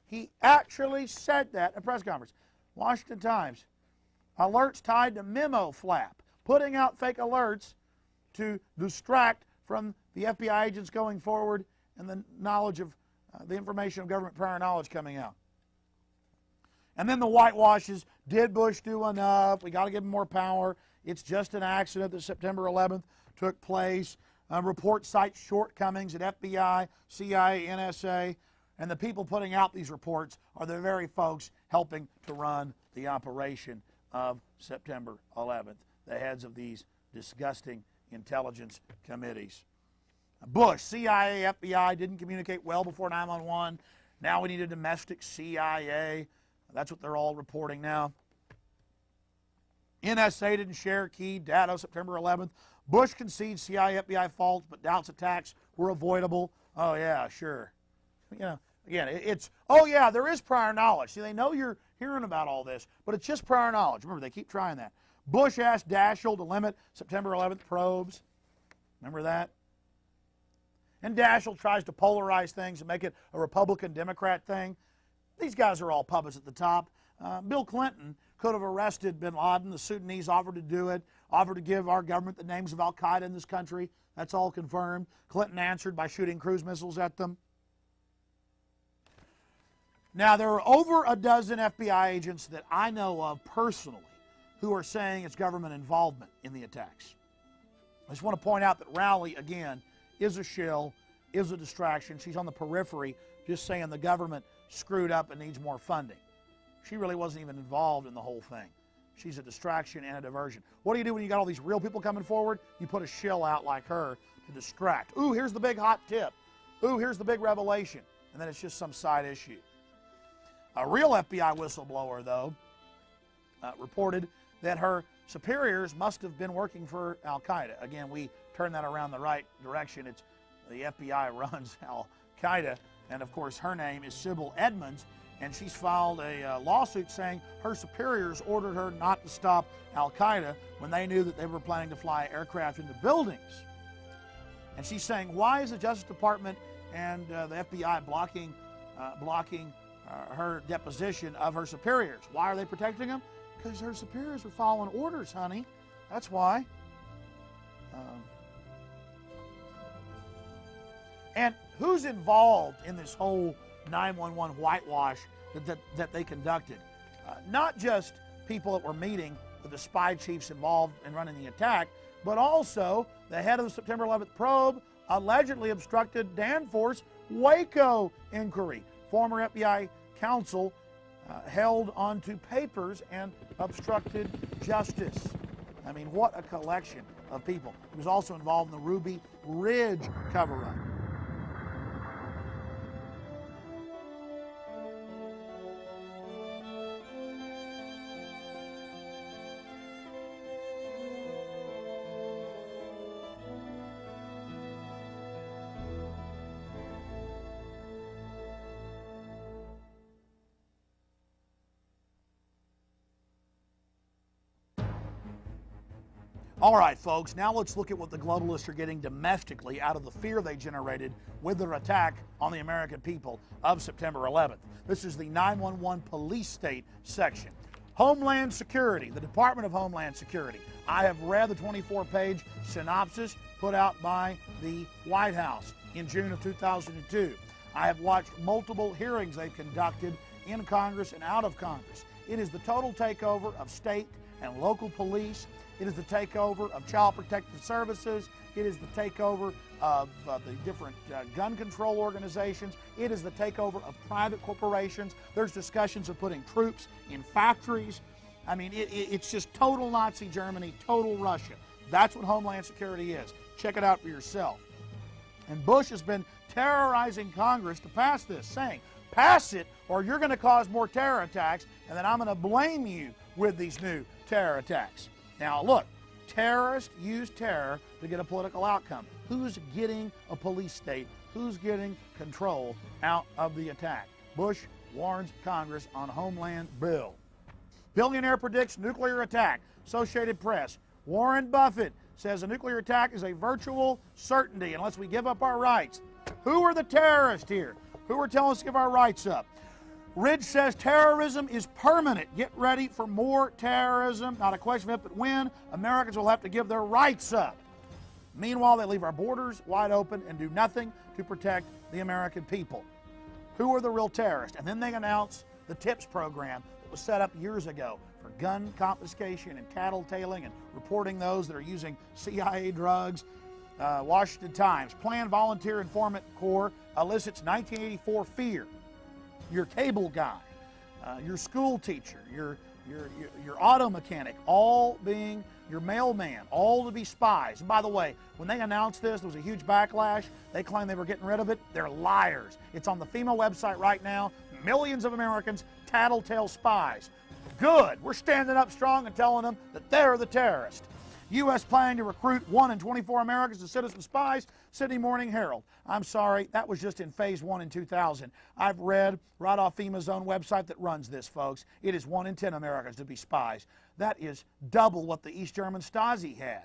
He actually said that at a press conference. Washington Times, alerts tied to memo flap, putting out fake alerts to distract from the FBI agents going forward and the knowledge of the information of government prior knowledge coming out. And then the whitewashes, did Bush do enough? We got to give him more power. It's just an accident that September 11th took place. Report cites shortcomings at FBI, CIA, NSA. And the people putting out these reports are the very folks helping to run the operation of September 11th, the heads of these disgusting intelligence committees. Bush, CIA, FBI didn't communicate well before 9/11. Now we need a domestic CIA. That's what they're all reporting now. NSA didn't share key data September 11th. Bush concedes CIA, FBI faults, but doubts attacks were avoidable. Oh, yeah, sure. You know, again, it's, oh, yeah, there is prior knowledge. See, they know you're hearing about all this, but it's just prior knowledge. Remember, they keep trying that. Bush asked Daschle to limit September 11th probes. Remember that? And Daschle tries to polarize things and make it a Republican-Democrat thing. These guys are all puppets at the top. Bill Clinton could have arrested bin Laden. The Sudanese offered to do it, offered to give our government the names of al-Qaeda in this country. That's all confirmed. Clinton answered by shooting cruise missiles at them. Now, there are over a dozen FBI agents that I know of personally who are saying it's government involvement in the attacks. I just want to point out that Rowley, again, is a shill, is a distraction. She's on the periphery just saying the government screwed up and needs more funding. She really wasn't even involved in the whole thing. She's a distraction and a diversion. What do you do when you got all these real people coming forward? You put a shill out like her to distract. Ooh, here's the big hot tip. Ooh, here's the big revelation. And then it's just some side issue. A real FBI whistleblower, though, reported that her superiors must have been working for al-Qaeda. Again, we turn that around the right direction. It's the FBI runs al-Qaeda, and of course her name is Sybil Edmonds, and she's filed a lawsuit saying her superiors ordered her not to stop al-Qaeda when they knew that they were planning to fly aircraft into buildings. And she's saying, why is the Justice Department and the FBI blocking her deposition of her superiors? Why are they protecting them? Because her superiors were following orders, honey. That's why. And who's involved in this whole 911 whitewash that they conducted? Not just people that were meeting with the spy chiefs involved in running the attack, but also the head of the September 11th probe allegedly obstructed Danforth's Waco inquiry. Former FBI counsel held onto papers and obstructed justice. I mean, what a collection of people. He was also involved in the Ruby Ridge cover-up. All right, folks, now let's look at what the globalists are getting domestically out of the fear they generated with their attack on the American people of September 11th. This is the 911 police state section. Homeland Security, the Department of Homeland Security. I have read the 24-page synopsis put out by the White House in June of 2002. I have watched multiple hearings they've conducted in Congress and out of Congress. It is the total takeover of state and local police. It is the takeover of Child Protective Services. It is the takeover of the different gun control organizations. It is the takeover of private corporations. There's discussions of putting troops in factories. I mean, it's just total Nazi Germany, total Russia. That's what Homeland Security is. Check it out for yourself. And Bush has been terrorizing Congress to pass this, saying, pass it or you're going to cause more terror attacks, and then I'm going to blame you with these new terror attacks. Now, look, terrorists use terror to get a political outcome. Who's getting a police state? Who's getting control out of the attack? Bush warns Congress on Homeland bill. Billionaire predicts nuclear attack. Associated Press. Warren Buffett says a nuclear attack is a virtual certainty unless we give up our rights. Who are the terrorists here? Who are telling us to give our rights up? Ridge says terrorism is permanent. Get ready for more terrorism. Not a question of if but when. Americans will have to give their rights up. Meanwhile, they leave our borders wide open and do nothing to protect the American people. Who are the real terrorists? And then they announce the TIPS program that was set up years ago for gun confiscation and tattletaling and reporting those that are using CIA drugs. Washington Times, Planned Volunteer Informant Corps elicits 1984 fear. Your cable guy, your school teacher, your auto mechanic, all being your mailman, all to be spies. And by the way, when they announced this, there was a huge backlash. They claimed they were getting rid of it. They're liars. It's on the FEMA website right now. Millions of Americans, tattletale spies. Good. We're standing up strong and telling them that they're the terrorists. U.S. planning to recruit 1 in 24 Americans as citizen spies, Sydney Morning Herald. I'm sorry, that was just in phase 1 in 2000. I've read right off FEMA's own website that runs this, folks. It is 1 in 10 Americans to be spies. That is double what the East German Stasi had.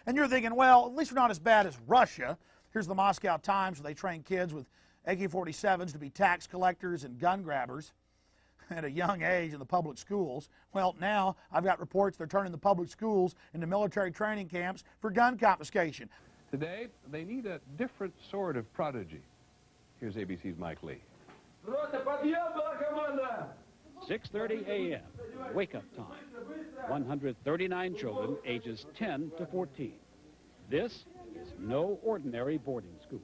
And you're thinking, well, at least we're not as bad as Russia. Here's the Moscow Times, where they train kids with AK-47s to be tax collectors and gun grabbers at a young age in the public schools. Well, now I've got reports they're turning the public schools into military training camps for gun confiscation. Today, they need a different sort of prodigy. Here's ABC's Mike Lee. 6:30 a.m., wake-up time. 139 children ages 10 to 14. This is no ordinary boarding school.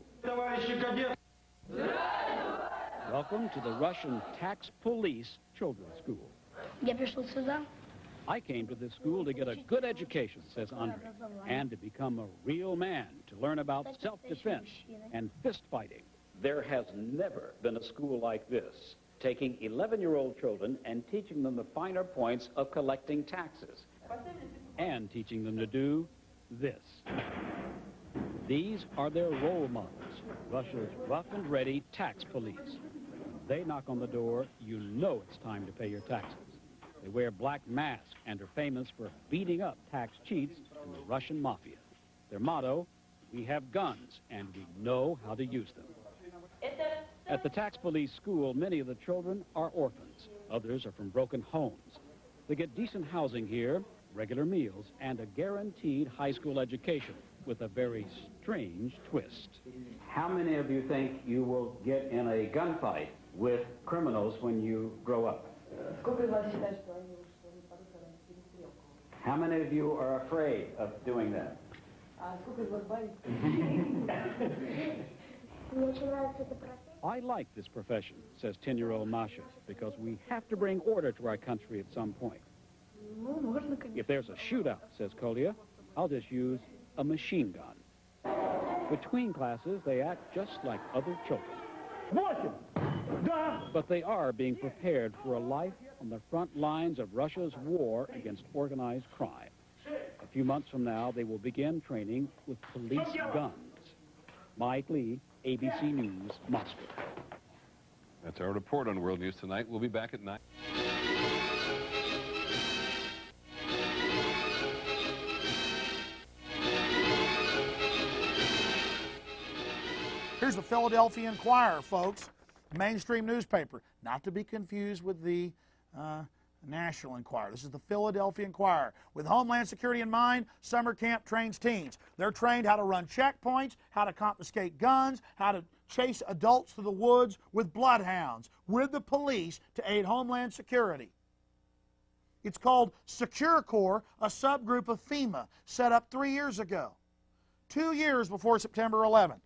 Welcome to the Russian Tax Police Children's School. I came to this school to get a good education, says Andre, and to become a real man, to learn about self-defense and fist-fighting. There has never been a school like this, taking 11-year-old children and teaching them the finer points of collecting taxes, and teaching them to do this. These are their role models, Russia's rough and ready tax police. They knock on the door, you know it's time to pay your taxes. They wear black masks and are famous for beating up tax cheats in the Russian mafia. Their motto, we have guns and we know how to use them. At the tax police school, many of the children are orphans. Others are from broken homes. They get decent housing here, regular meals, and a guaranteed high school education with a very strange twist. How many of you think you will get in a gunfight with criminals when you grow up? How many of you are afraid of doing that? I like this profession, says 10-year-old Masha, because we have to bring order to our country at some point. If there's a shootout, says Kolia, I'll just use a machine gun. Between classes, they act just like other children. But they are being prepared for a life on the front lines of Russia's war against organized crime. A few months from now, they will begin training with police guns. Mike Lee, ABC News, Moscow. That's our report on World News Tonight. We'll be back at 9. Here's the Philadelphia Inquirer, folks. Mainstream newspaper, not to be confused with the National Enquirer. This is the Philadelphia Inquirer. With Homeland Security in mind, summer camp trains teens. They're trained how to run checkpoints, how to confiscate guns, how to chase adults through the woods with bloodhounds, with the police to aid Homeland Security. It's called Secure Corps, a subgroup of FEMA, set up 3 years ago, 2 years before September 11th.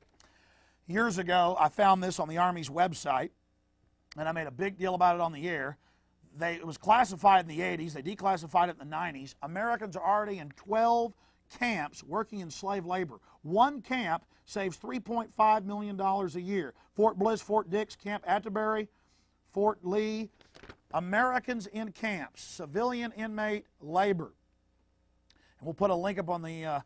Years ago, I found this on the Army's website, and I made a big deal about it on the air. It was classified in the 80s. They declassified it in the 90s. Americans are already in 12 camps working in slave labor. One camp saves $3.5 million a year. Fort Bliss, Fort Dix, Camp Atterbury, Fort Lee. Americans in camps, civilian inmate labor. And we'll put a link up on the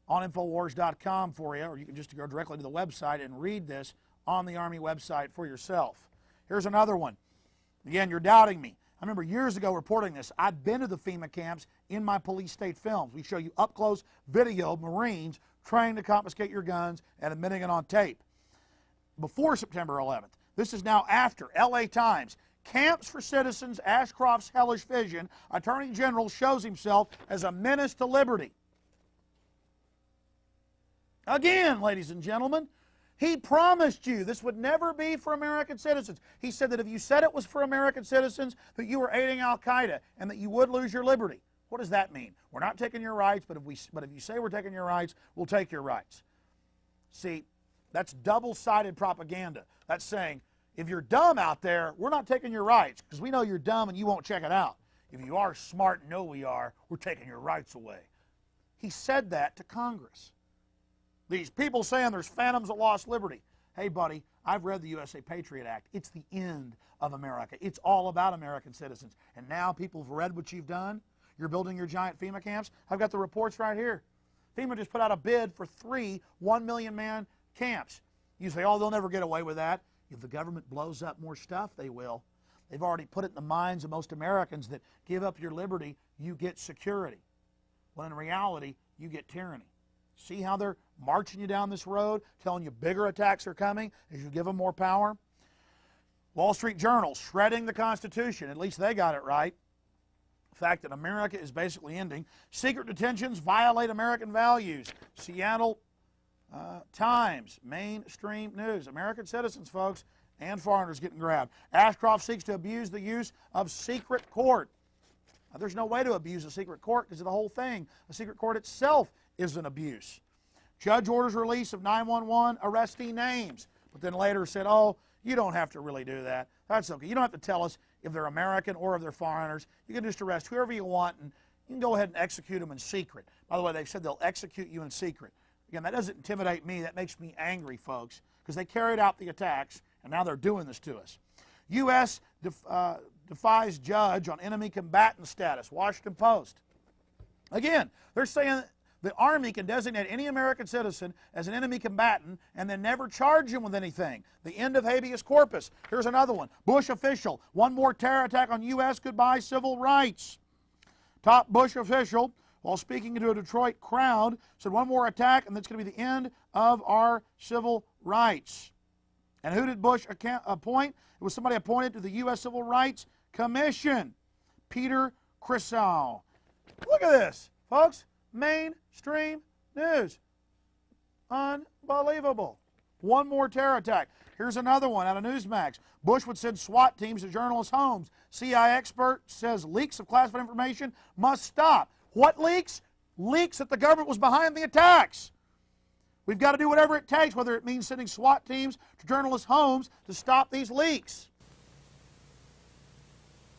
on Infowars.com for you, or you can just go directly to the website and read this on the Army website for yourself. Here's another one. Again, you're doubting me. I remember years ago reporting this. I'd been to the FEMA camps in my police state films. We show you up-close video of Marines trying to confiscate your guns and admitting it on tape. Before September 11th. This is now after. LA Times. Camps for Citizens, Ashcroft's hellish vision. Attorney General shows himself as a menace to liberty. Again, ladies and gentlemen, he promised you this would never be for American citizens. He said that if you said it was for American citizens, that you were aiding al-Qaeda and that you would lose your liberty. What does that mean? We're not taking your rights, but if you say we're taking your rights, we'll take your rights. See, that's double-sided propaganda. That's saying, if you're dumb out there, we're not taking your rights because we know you're dumb and you won't check it out. If you are smart and know we are, we're taking your rights away. He said that to Congress. These people saying there's phantoms of lost liberty. Hey, buddy, I've read the USA Patriot Act. It's the end of America. It's all about American citizens. And now people have read what you've done. You're building your giant FEMA camps. I've got the reports right here. FEMA just put out a bid for 3 1-million-man camps. You say, oh, they'll never get away with that. If the government blows up more stuff, they will. They've already put it in the minds of most Americans that give up your liberty, you get security. When in reality, you get tyranny. See how they're marching you down this road, telling you bigger attacks are coming as you give them more power? Wall Street Journal, shredding the Constitution. At least they got it right. The fact that America is basically ending. Secret detentions violate American values. Seattle Times, mainstream news. American citizens, folks, and foreigners getting grabbed. Ashcroft seeks to abuse the use of secret court. Now, there's no way to abuse a secret court because of the whole thing. A secret court itself is an abuse. Judge orders release of 911 arrestee names, but then later said, oh, you don't have to really do that. That's okay. You don't have to tell us if they're American or if they're foreigners. You can just arrest whoever you want, and you can go ahead and execute them in secret. By the way, they've said they'll execute you in secret. Again, that doesn't intimidate me. That makes me angry, folks, because they carried out the attacks, and now they're doing this to us. U.S. defies judge on enemy combatant status. Washington Post. Again, they're saying the Army can designate any American citizen as an enemy combatant and then never charge him with anything. The end of habeas corpus. Here's another one. Bush official. One more terror attack on U.S. Goodbye civil rights. Top Bush official, while speaking to a Detroit crowd, said one more attack and that's going to be the end of our civil rights. And who did Bush appoint? It was somebody appointed to the U.S. Civil Rights Commission. Peter Crisau. Look at this, folks. Mainstream news. Unbelievable. One more terror attack. Here's another one out of Newsmax. Bush would send SWAT teams to journalists' homes. CIA expert says leaks of classified information must stop. What leaks? Leaks that the government was behind the attacks. We've got to do whatever it takes, whether it means sending SWAT teams to journalists' homes to stop these leaks.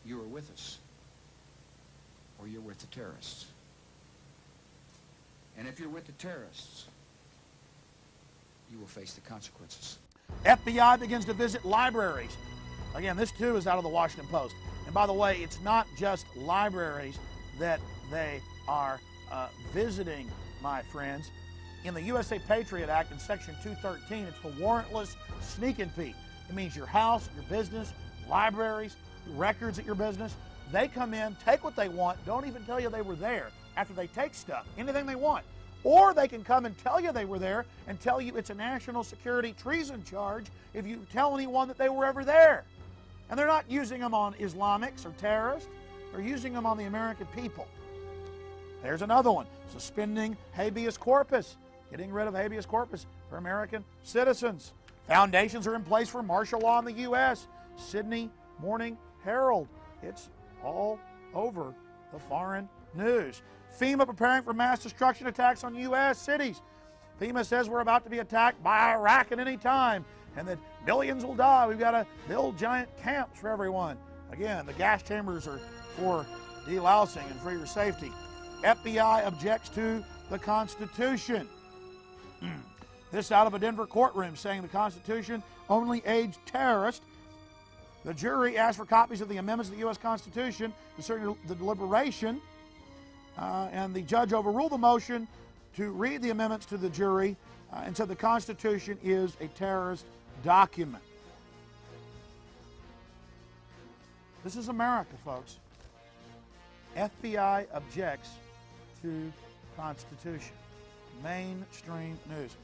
You are with us, or you're with the terrorists. And if you're with the terrorists, you will face the consequences. FBI begins to visit libraries. Again, this too is out of the Washington Post. And by the way, it's not just libraries that they are visiting, my friends. In the USA Patriot Act in Section 213, it's the warrantless sneak and peek. It means your house, your business, libraries, records at your business. They come in, take what they want, don't even tell you they were there after they take stuff, anything they want. Or they can come and tell you they were there and tell you it's a national security treason charge if you tell anyone that they were ever there. And they're not using them on Islamics or terrorists. They're using them on the American people. There's another one. Suspending habeas corpus. Getting rid of habeas corpus for American citizens. Foundations are in place for martial law in the U.S. Sydney Morning Herald. It's all over the foreign news. FEMA preparing for mass destruction attacks on U.S. cities. FEMA says we're about to be attacked by Iraq at any time and that millions will die. We've got to build giant camps for everyone. Again, the gas chambers are for delousing and for your safety. FBI objects to the Constitution. This out of a Denver courtroom saying the Constitution only aids terrorists. The jury asked for copies of the amendments to the U.S. Constitution concerning the deliberation, and the judge overruled the motion to read the amendments to the jury and said the Constitution is a terrorist document. This is America, folks. FBI objects to Constitution. Mainstream news.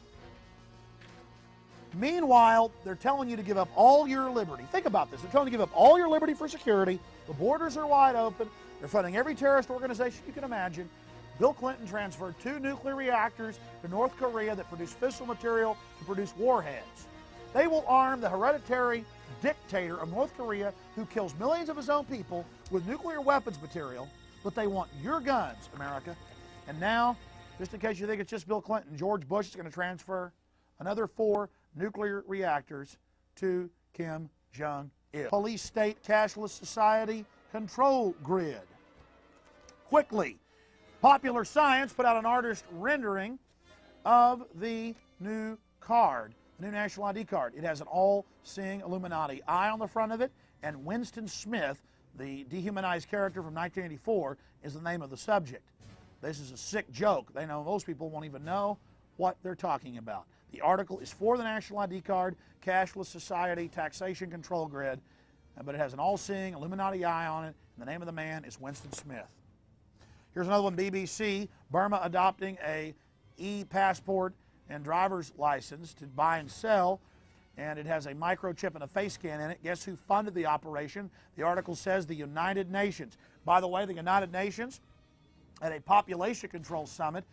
Meanwhile, they're telling you to give up all your liberty. Think about this. They're telling you to give up all your liberty for security. The borders are wide open. They're funding every terrorist organization you can imagine. Bill Clinton transferred 2 nuclear reactors to North Korea that produce fissile material to produce warheads. They will arm the hereditary dictator of North Korea who kills millions of his own people with nuclear weapons material. but they want your guns, America. And now, just in case you think it's just Bill Clinton, George Bush is going to transfer another 4 nuclear reactors to Kim Jong-il. Police state cashless society control grid. Quickly, Popular Science put out an artist rendering of the new card, the new national ID card. It has an all-seeing Illuminati eye on the front of it, and Winston Smith, the dehumanized character from 1984, is the name of the subject. This is a sick joke. They know most people won't even know what they're talking about. The article is for the national ID card, cashless society, taxation control grid, but it has an all-seeing Illuminati eye on it, and the name of the man is Winston Smith. Here's another one, BBC, Burma adopting a e-passport and driver's license to buy and sell, and it has a microchip and a face scan in it. Guess who funded the operation? The article says the United Nations. By the way, the United Nations, at a population control summit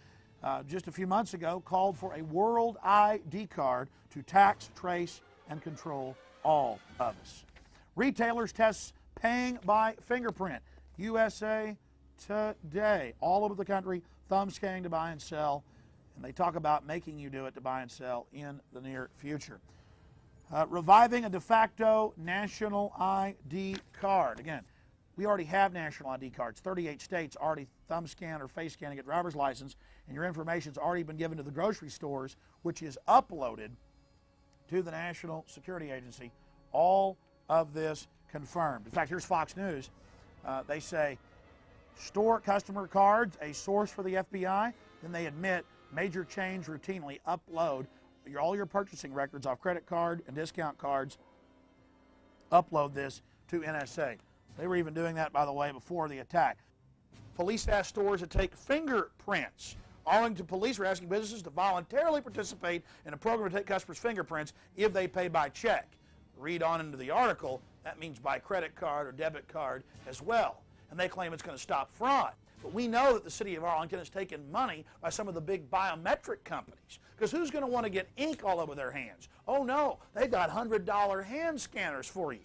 just a few months ago, called for a world ID card to tax, trace, and control all of us. Retailers test paying by fingerprint. USA Today. All over the country, thumb scanning to buy and sell. And they talk about making you do it to buy and sell in the near future. Reviving a de facto national ID card. Again, we already have national ID cards. 38 states already thumb scan or face scan to get driver's license, and your information's already been given to the grocery stores, which is uploaded to the National Security Agency. All of this confirmed. In fact, here's Fox News. They say, store customer cards, a source for the FBI. Then they admit major chains routinely upload all your purchasing records off credit card and discount cards, upload this to NSA. They were even doing that, by the way, before the attack. Police asked stores to take fingerprints. Arlington police are asking businesses to voluntarily participate in a program to take customers' fingerprints if they pay by check. Read on into the article, that means by credit card or debit card as well. And they claim it's going to stop fraud. But we know that the city of Arlington has taken money by some of the big biometric companies. Because who's going to want to get ink all over their hands? Oh no, they've got $100 hand scanners for you.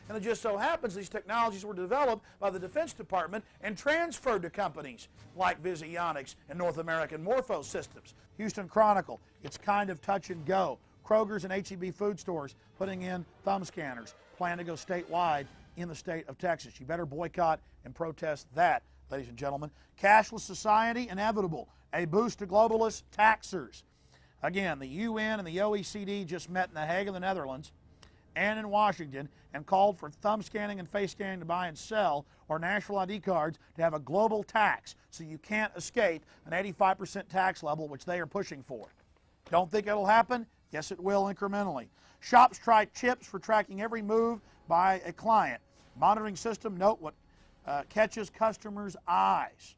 And it just so happens these technologies were developed by the Defense Department and transferred to companies like Visionics and North American Morpho Systems. Houston Chronicle, it's kind of touch and go. Kroger's and H-E-B food stores putting in thumb scanners. Plan to go statewide in the state of Texas. You better boycott and protest that, ladies and gentlemen. Cashless society inevitable. A boost to globalist taxers. Again, the UN and the OECD just met in The Hague in the Netherlands and in Washington and called for thumb scanning and face scanning to buy and sell, or national ID cards to have a global tax so you can't escape an 85% tax level, which they are pushing for. Don't think it'll happen? Yes, it will incrementally. Shops try chips for tracking every move by a client. Monitoring system, note what catches customers' eyes.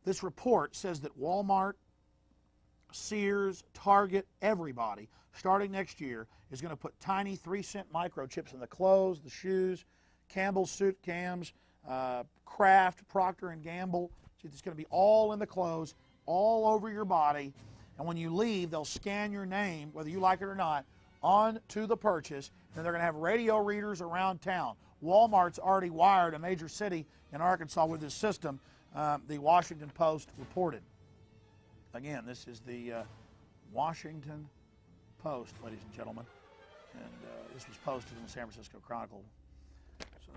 This report says that Walmart, Sears, Target, everybody, starting next year, is going to put tiny 3-cent microchips in the clothes, the shoes, Campbell's suit cams, Kraft, Procter & Gamble. It's going to be all in the clothes, all over your body. And when you leave, they'll scan your name, whether you like it or not, onto the purchase. And they're going to have radio readers around town. Walmart's already wired a major city in Arkansas with this system, the Washington Post reported. Again, this is the Washington Post, ladies and gentlemen. And this was posted in the San Francisco Chronicle. So,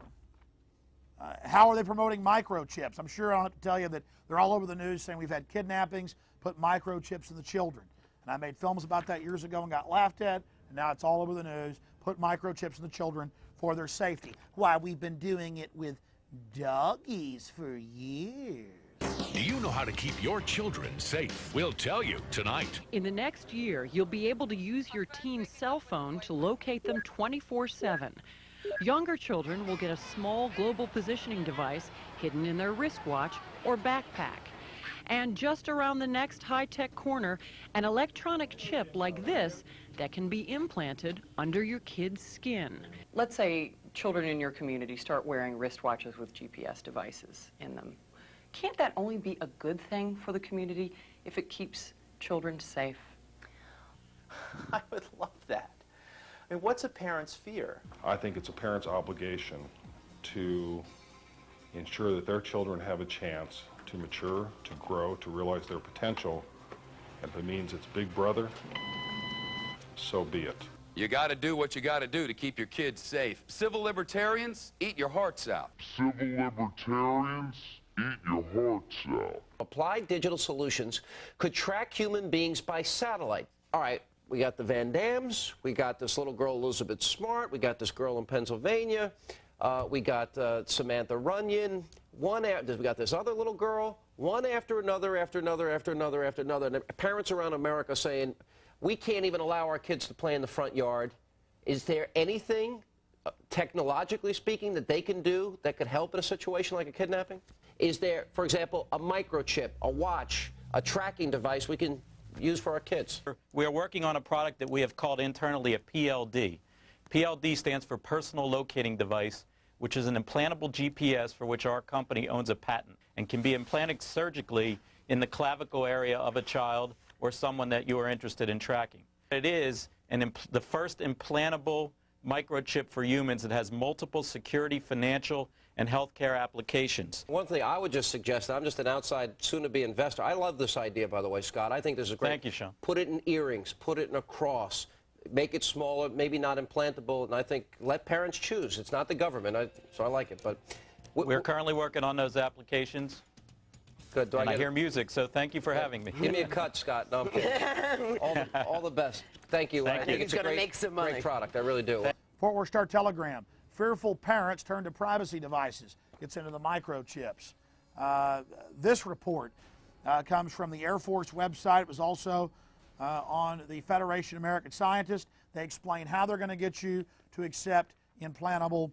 how are they promoting microchips? I'm sure I don't have to tell you that they're all over the news saying we've had kidnappings, put microchips in the children. And I made films about that years ago and got laughed at, and now it's all over the news. Put microchips in the children for their safety. Why, we've been doing it with doggies for years. Do you know how to keep your children safe? We'll tell you tonight. In the next year, you'll be able to use your teen's cell phone to locate them 24/7. Younger children will get a small global positioning device hidden in their wristwatch or backpack. And just around the next high-tech corner, an electronic chip like this that can be implanted under your kid's skin. Let's say children in your community start wearing wristwatches with GPS devices in them. Can't that only be a good thing for the community if it keeps children safe? I would love that. I mean, what's a parent's fear? I think it's a parent's obligation to ensure that their children have a chance to mature, to grow, to realize their potential. And if it means it's Big Brother, so be it. You got to do what you got to do to keep your kids safe. Civil libertarians, eat your hearts out. Civil libertarians, eat your hearts out. Applied Digital Solutions could track human beings by satellite. All right, we got the Van Dams, we got this little girl Elizabeth Smart, we got this girl in Pennsylvania, we got Samantha Runyon, we got this other little girl, one after another, after another, after another, after another. And parents around America saying, we can't even allow our kids to play in the front yard. Is there anything, technologically speaking, that they can do that could help in a situation like a kidnapping? Is there, for example, a microchip, a watch, a tracking device we can use for our kids? We are working on a product that we have called internally a PLD. PLD stands for Personal Locating Device, which is an implantable GPS for which our company owns a patent and can be implanted surgically in the clavicle area of a child or someone that you are interested in tracking. It is the first implantable microchip for humans that has multiple security, financial, and healthcare applications. One thing I would just suggest, I'm just an outside, soon-to-be investor. I love this idea, by the way, Scott. I think this is great. Thank you, Sean. Put it in earrings, put it in a cross, make it smaller, maybe not implantable, and I think let parents choose. It's not the government, so I like it. But we're currently working on those applications. Good. And I hear music, so thank you for having me. Give me a cut, Scott. No, I'm kidding. all the best. Thank you. Thank you. It's a great product. I really do. Fort Worth Star Telegram. Fearful parents turn to privacy devices. Gets into the microchips. This report comes from the Air Force website. It was also on the Federation of American Scientists. They explain how they're going to get you to accept implantable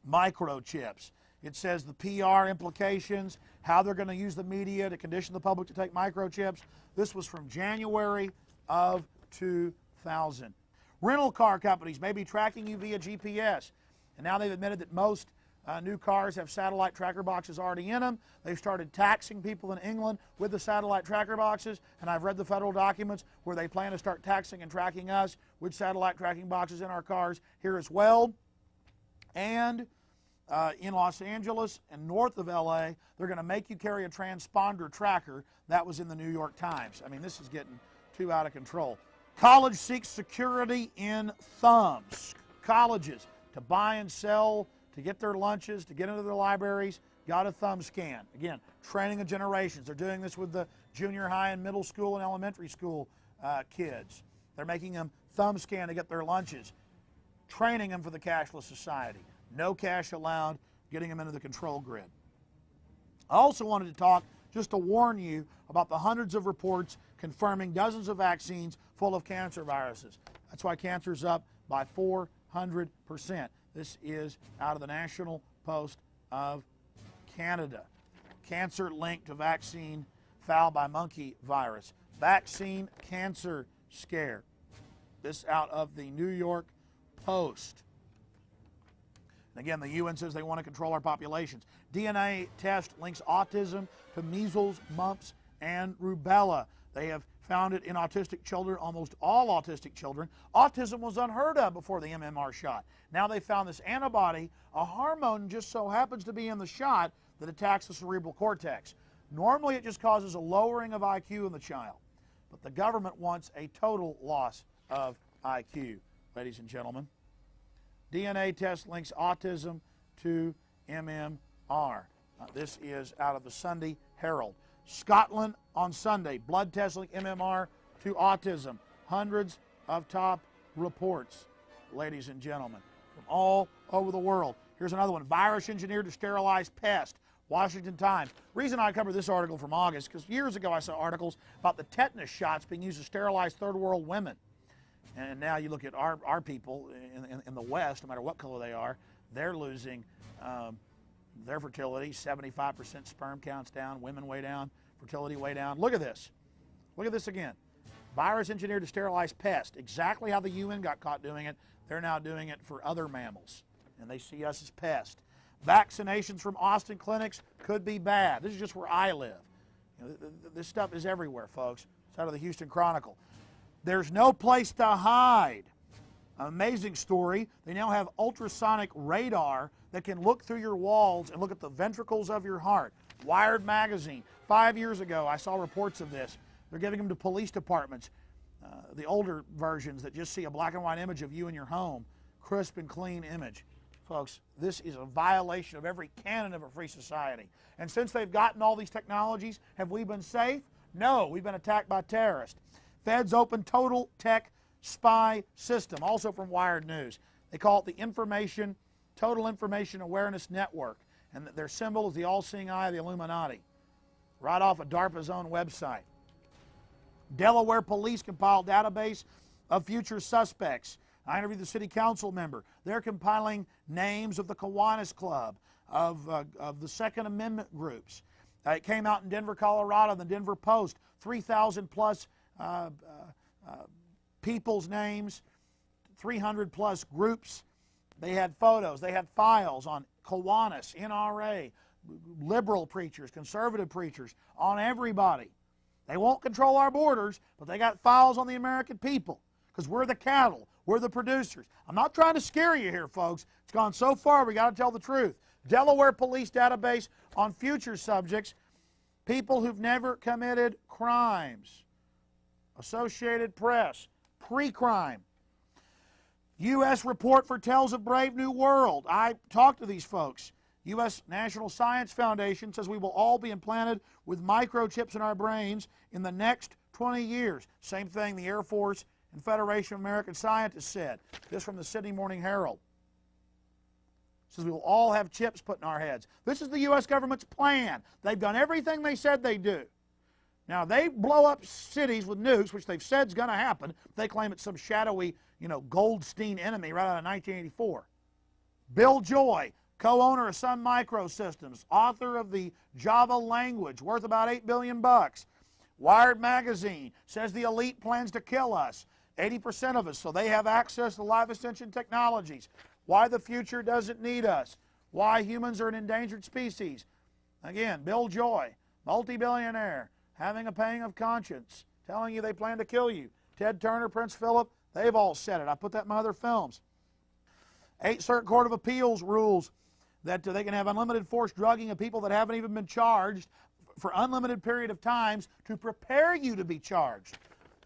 microchips. It says the PR implications, how they're going to use the media to condition the public to take microchips. This was from January of 2000. Rental car companies may be tracking you via GPS. And now they've admitted that most new cars have satellite tracker boxes already in them. They've started taxing people in England with the satellite tracker boxes. And I've read the federal documents where they plan to start taxing and tracking us with satellite tracking boxes in our cars here as well. And in Los Angeles and north of LA, they're going to make you carry a transponder tracker. That was in the New York Times. I mean, this is getting too out of control. College seeks security in thumbs. Colleges, to buy and sell, to get their lunches, to get into their libraries, got a thumb scan. Again, training of generations. They're doing this with the junior high and middle school and elementary school kids. They're making them thumb scan to get their lunches, training them for the cashless society. No cash allowed, getting them into the control grid. I also wanted to talk, just to warn you, about the hundreds of reports confirming dozens of vaccines full of cancer viruses. That's why cancer's up by 400%. This is out of the National Post of Canada. Cancer linked to vaccine foul by monkey virus. Vaccine cancer scare. This out of the New York Post. Again, the UN says they want to control our populations. DNA test links autism to measles, mumps, and rubella. They have found it in autistic children, almost all autistic children. Autism was unheard of before the MMR shot. Now they found this antibody, a hormone just so happens to be in the shot that attacks the cerebral cortex. Normally it just causes a lowering of IQ in the child, but the government wants a total loss of IQ, ladies and gentlemen. DNA test links autism to MMR. This is out of the Sunday Herald. Scotland on Sunday, blood test link MMR to autism. Hundreds of top reports, ladies and gentlemen, from all over the world. Here's another one. Virus engineered to sterilize pest. Washington Times. Reason I covered this article from August, because years ago I saw articles about the tetanus shots being used to sterilize third world women. And now you look at our people in the West, no matter what color they are, they're losing their fertility. 75% sperm counts down, women way down, fertility way down. Look at this. Look at this again. Virus engineered to sterilize pests. Exactly how the UN got caught doing it, they're now doing it for other mammals. And they see us as pests. Vaccinations from Austin clinics could be bad. This is just where I live. You know, this stuff is everywhere, folks. It's out of the Houston Chronicle. There's no place to hide. Amazing story. They now have ultrasonic radar that can look through your walls and look at the ventricles of your heart. Wired magazine. 5 years ago, I saw reports of this. They're giving them to police departments, the older versions that just see a black and white image of you in your home, crisp and clean image. Folks, this is a violation of every canon of a free society. And since they've gotten all these technologies, have we been safe? No, we've been attacked by terrorists. Feds open total tech spy system, also from Wired News. They call it the Total Information Awareness Network, and their symbol is the all-seeing eye of the Illuminati, right off of DARPA's own website. Delaware police compiled database of future suspects. I interviewed the city council member. They're compiling names of the Kiwanis Club, of the Second Amendment groups. It came out in Denver, Colorado, the Denver Post, 3,000 plus people's names, 300 plus groups. They had photos, they had files on Kiwanis, NRA, liberal preachers, conservative preachers, on everybody. They won't control our borders, but they got files on the American people because we're the cattle, we're the producers. I'm not trying to scare you here, folks. It's gone so far, we got to tell the truth. Delaware police database on future subjects, people who've never committed crimes. Associated Press, pre-crime. U.S. report foretells a brave new world. I talked to these folks. U.S. National Science Foundation says we will all be implanted with microchips in our brains in the next 20 years. Same thing the Air Force and Federation of American Scientists said. This from the Sydney Morning Herald. Says we will all have chips put in our heads. This is the U.S. government's plan. They've done everything they said they'd do. Now, they blow up cities with nukes, which they've said is going to happen. They claim it's some shadowy, Goldstein enemy right out of 1984. Bill Joy, co-owner of Sun Microsystems, author of the Java language, worth about $8 billion. Wired magazine says the elite plans to kill us, 80% of us, so they have access to life extension technologies. Why the future doesn't need us. Why humans are an endangered species. Again, Bill Joy, multi-billionaire, having a pang of conscience, telling you they plan to kill you. Ted Turner, Prince Philip, they've all said it. I put that in my other films. 8th Circuit Court of Appeals rules that they can have unlimited forced drugging of people that haven't even been charged for unlimited period of times to prepare you to be charged.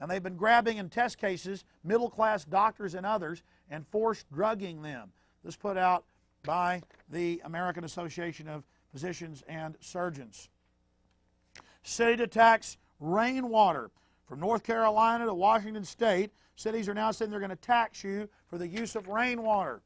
And they've been grabbing in test cases middle-class doctors and others and forced drugging them. This put out by the American Association of Physicians and Surgeons. City to tax rainwater. From North Carolina to Washington State, cities are now saying they're going to tax you for the use of rainwater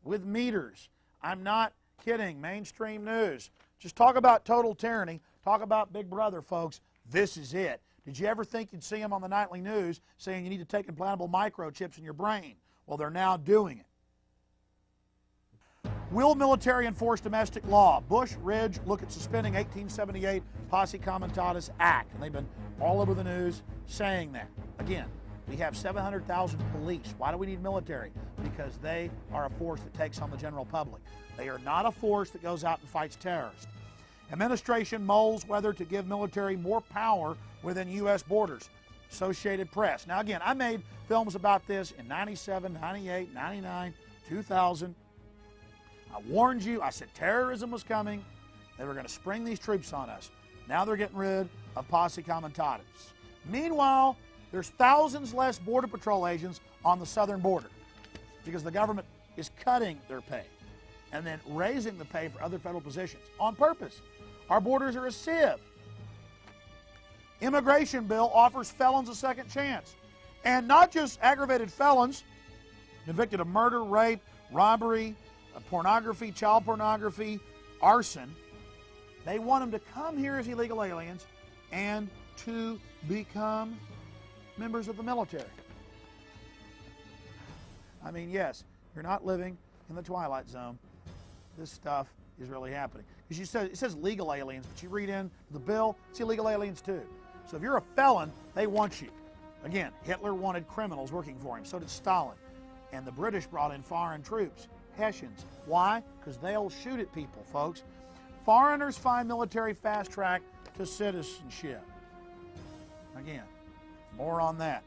with meters. I'm not kidding. Mainstream news. Just talk about total tyranny. Talk about Big Brother, folks. This is it. Did you ever think you'd see them on the nightly news saying you need to take implantable microchips in your brain? Well, they're now doing it. Will military enforce domestic law? Bush, Ridge look at suspending 1878 Posse Comitatus Act. And they've been all over the news saying that. Again, we have 700,000 police. Why do we need military? Because they are a force that takes on the general public. They are not a force that goes out and fights terrorists. Administration mulls whether to give military more power within U.S. borders. Associated Press. Now again, I made films about this in 97, 98, 99, 2000. I warned you. I said terrorism was coming. They were going to spring these troops on us. Now they're getting rid of Posse Comitatus. Meanwhile, there's thousands less Border Patrol agents on the southern border because the government is cutting their pay and then raising the pay for other federal positions on purpose. Our borders are a sieve. Immigration bill offers felons a second chance. And not just aggravated felons convicted of murder, rape, robbery, pornography, child pornography, arson. They want them to come here as illegal aliens and to become members of the military. I mean, yes, you're not living in the Twilight Zone. This stuff is really happening. Because it says legal aliens, but you read into the bill, it's illegal aliens too. So if you're a felon, they want you. Again, Hitler wanted criminals working for him. So did Stalin. And the British brought in foreign troops, Hessians. Why? Because they'll shoot at people, folks. Foreigners find military fast track to citizenship. Again, more on that.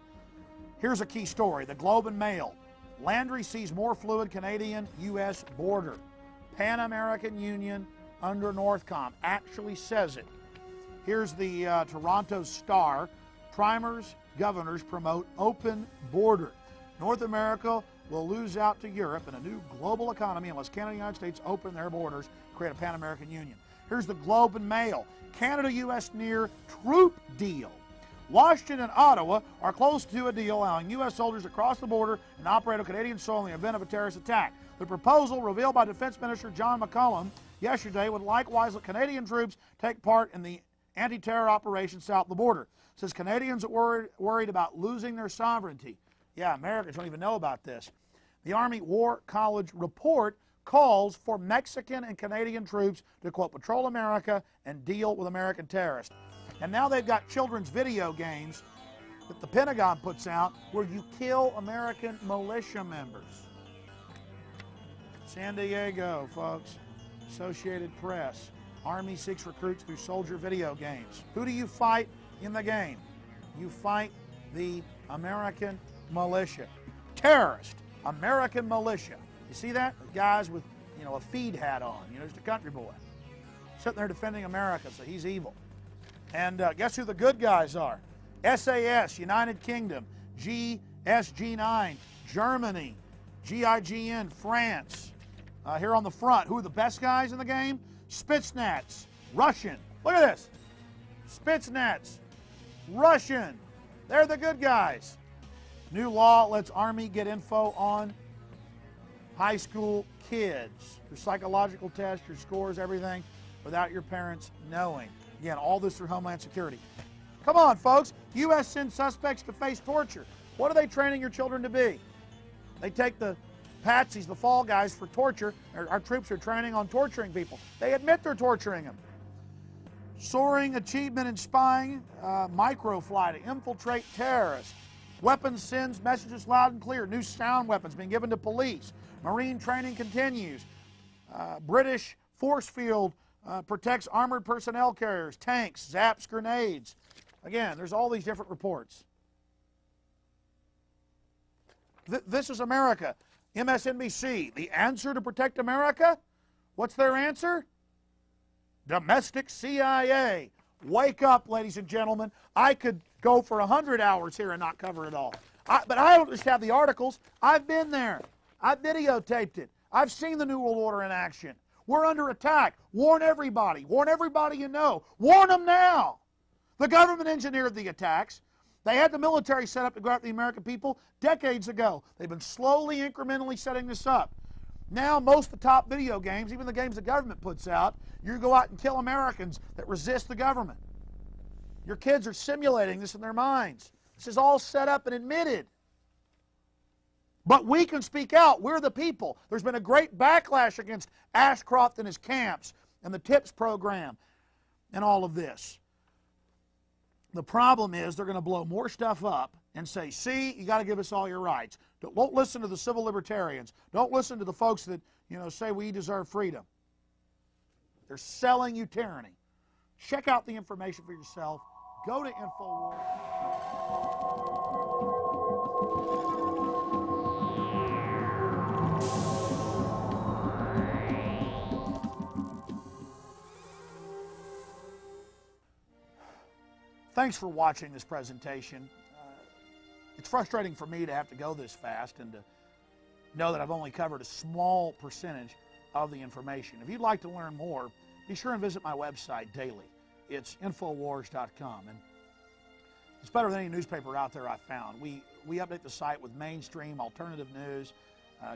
Here's a key story. The Globe and Mail. Landry sees more fluid Canadian-U.S. border. Pan American Union under Northcom actually says it. Here's the Toronto Star. Primers, governors promote open border. North America will lose out to Europe in a new global economy unless Canada and the United States open their borders, create a Pan American Union. Here's the Globe and Mail. Canada-U.S. near troop deal. Washington and Ottawa are close to a deal allowing U.S. soldiers to cross the border and operate on Canadian soil in the event of a terrorist attack. The proposal, revealed by Defense Minister John McCallum yesterday, would likewise let Canadian troops take part in the anti-terror operation south of the border. It says Canadians are worried about losing their sovereignty. Yeah, Americans don't even know about this. The Army War College report calls for Mexican and Canadian troops to, quote, patrol America and deal with American terrorists. And now they've got children's video games that the Pentagon puts out where you kill American militia members. San Diego, folks. Associated Press. Army seeks recruits through soldier video games. Who do you fight in the game? You fight the American militia. Terrorist. American militia. You see that? The guys with, a feed hat on, just a country boy. Sitting there defending America, so he's evil. And guess who the good guys are? SAS, United Kingdom, GSG9, Germany, GIGN, France. Here on the front, who are the best guys in the game? Spetsnaz, Russian. Look at this. Spetsnaz, Russian. They're the good guys. New law lets Army get info on high school kids. Your psychological tests, your scores, everything, without your parents knowing. Again, all this through Homeland Security. Come on, folks. U.S. sends suspects to face torture. What are they training your children to be? They take the patsies, the fall guys, for torture. Our troops are training on torturing people. They admit they're torturing them. Soaring achievement in spying, microfly to infiltrate terrorists. Weapons sends messages loud and clear. New sound weapons being given to police. Marine training continues. British force field protects armored personnel carriers, tanks, zaps, grenades. Again, there's all these different reports. This is America. MSNBC, the answer to protect America? What's their answer? Domestic CIA. Wake up, ladies and gentlemen. I could go for 100 hours here and not cover it all. But I don't just have the articles. I've been there. I've videotaped it. I've seen the New World Order in action. We're under attack. Warn everybody. Warn everybody you know. Warn them now. The government engineered the attacks. They had the military set up to go after the American people decades ago. They've been slowly, incrementally setting this up. Now, most of the top video games, even the games the government puts out, you go out and kill Americans that resist the government. Your kids are simulating this in their minds. This is all set up and admitted. But we can speak out. We're the people. There's been a great backlash against Ashcroft and his camps and the TIPS program and all of this. The problem is they're going to blow more stuff up and say, see, you got to give us all your rights. Don't listen to the civil libertarians. Don't listen to the folks that, say we deserve freedom. They're selling you tyranny. Check out the information for yourself. Go to InfoWars. Thanks for watching this presentation. It's frustrating for me to have to go this fast and to know that I've only covered a small percentage of the information. If you'd like to learn more, be sure and visit my website daily. It's Infowars.com. And it's better than any newspaper out there I've found. We update the site with mainstream, alternative news,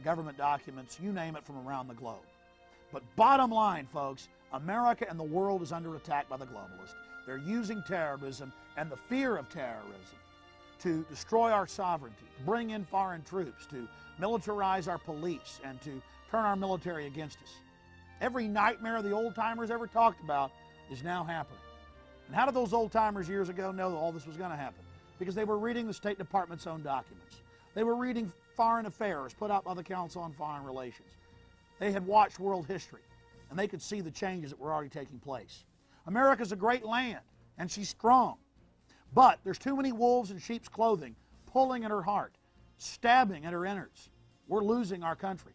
government documents, you name it, from around the globe. But bottom line, folks, America and the world is under attack by the globalists. They're using terrorism and the fear of terrorism to destroy our sovereignty, to bring in foreign troops, to militarize our police, and to turn our military against us. Every nightmare the old-timers ever talked about is now happening. And how did those old-timers years ago know that all this was going to happen? Because they were reading the State Department's own documents. They were reading Foreign Affairs put out by the Council on Foreign Relations. They had watched world history, and they could see the changes that were already taking place. America's a great land, and she's strong. But there's too many wolves in sheep's clothing pulling at her heart, stabbing at her innards. We're losing our country.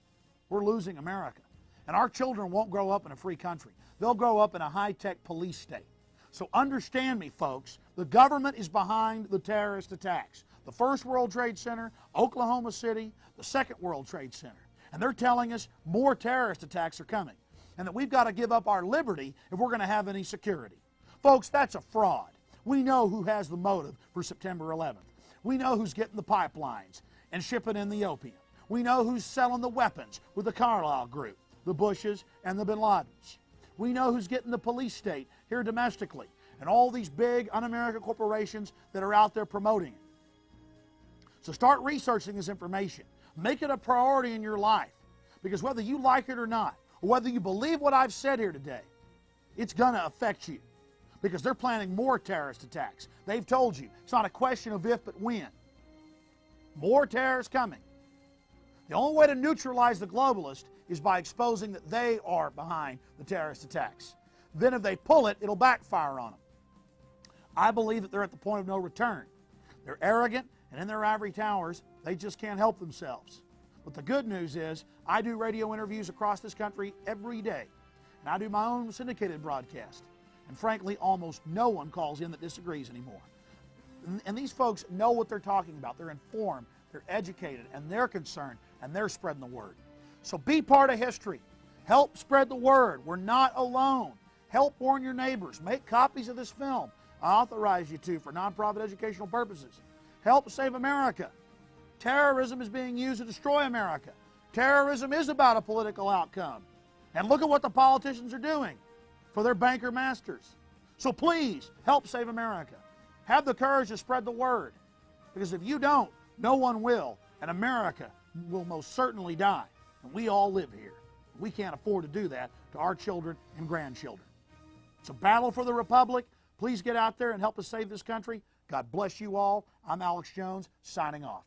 We're losing America. And our children won't grow up in a free country. They'll grow up in a high-tech police state. So understand me, folks. The government is behind the terrorist attacks. The First World Trade Center, Oklahoma City, the Second World Trade Center. And they're telling us more terrorist attacks are coming, and that we've got to give up our liberty if we're going to have any security. Folks, that's a fraud. We know who has the motive for September 11th. We know who's getting the pipelines and shipping in the opium. We know who's selling the weapons with the Carlyle Group, the Bushes, and the Bin Ladens. We know who's getting the police state here domestically, and all these big un-American corporations that are out there promoting it. So start researching this information. Make it a priority in your life, because whether you like it or not, or whether you believe what I've said here today, it's going to affect you, because they're planning more terrorist attacks. They've told you it's not a question of if but when. More terrorists coming. The only way to neutralize the globalists is by exposing that they are behind the terrorist attacks. Then if they pull it, it'll backfire on them. I believe that they're at the point of no return. They're arrogant, and in their ivory towers, they just can't help themselves. But the good news is, I do radio interviews across this country every day, and I do my own syndicated broadcast. And frankly, almost no one calls in that disagrees anymore. And these folks know what they're talking about. They're informed, they're educated, and they're concerned, and they're spreading the word. So be part of history. Help spread the word. We're not alone. Help warn your neighbors. Make copies of this film. I authorize you to for nonprofit educational purposes. Help save America. Terrorism is being used to destroy America. Terrorism is about a political outcome. And look at what the politicians are doing for their banker masters. So please, help save America. Have the courage to spread the word. Because if you don't, no one will. And America will most certainly die. And we all live here. We can't afford to do that to our children and grandchildren. It's a battle for the Republic. Please get out there and help us save this country. God bless you all. I'm Alex Jones, signing off.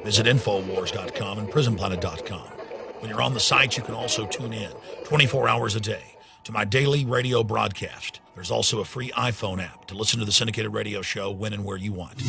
Visit Infowars.com and PrisonPlanet.com. When you're on the site, you can also tune in 24 hours a day to my daily radio broadcast. There's also a free iPhone app to listen to the syndicated radio show when and where you want.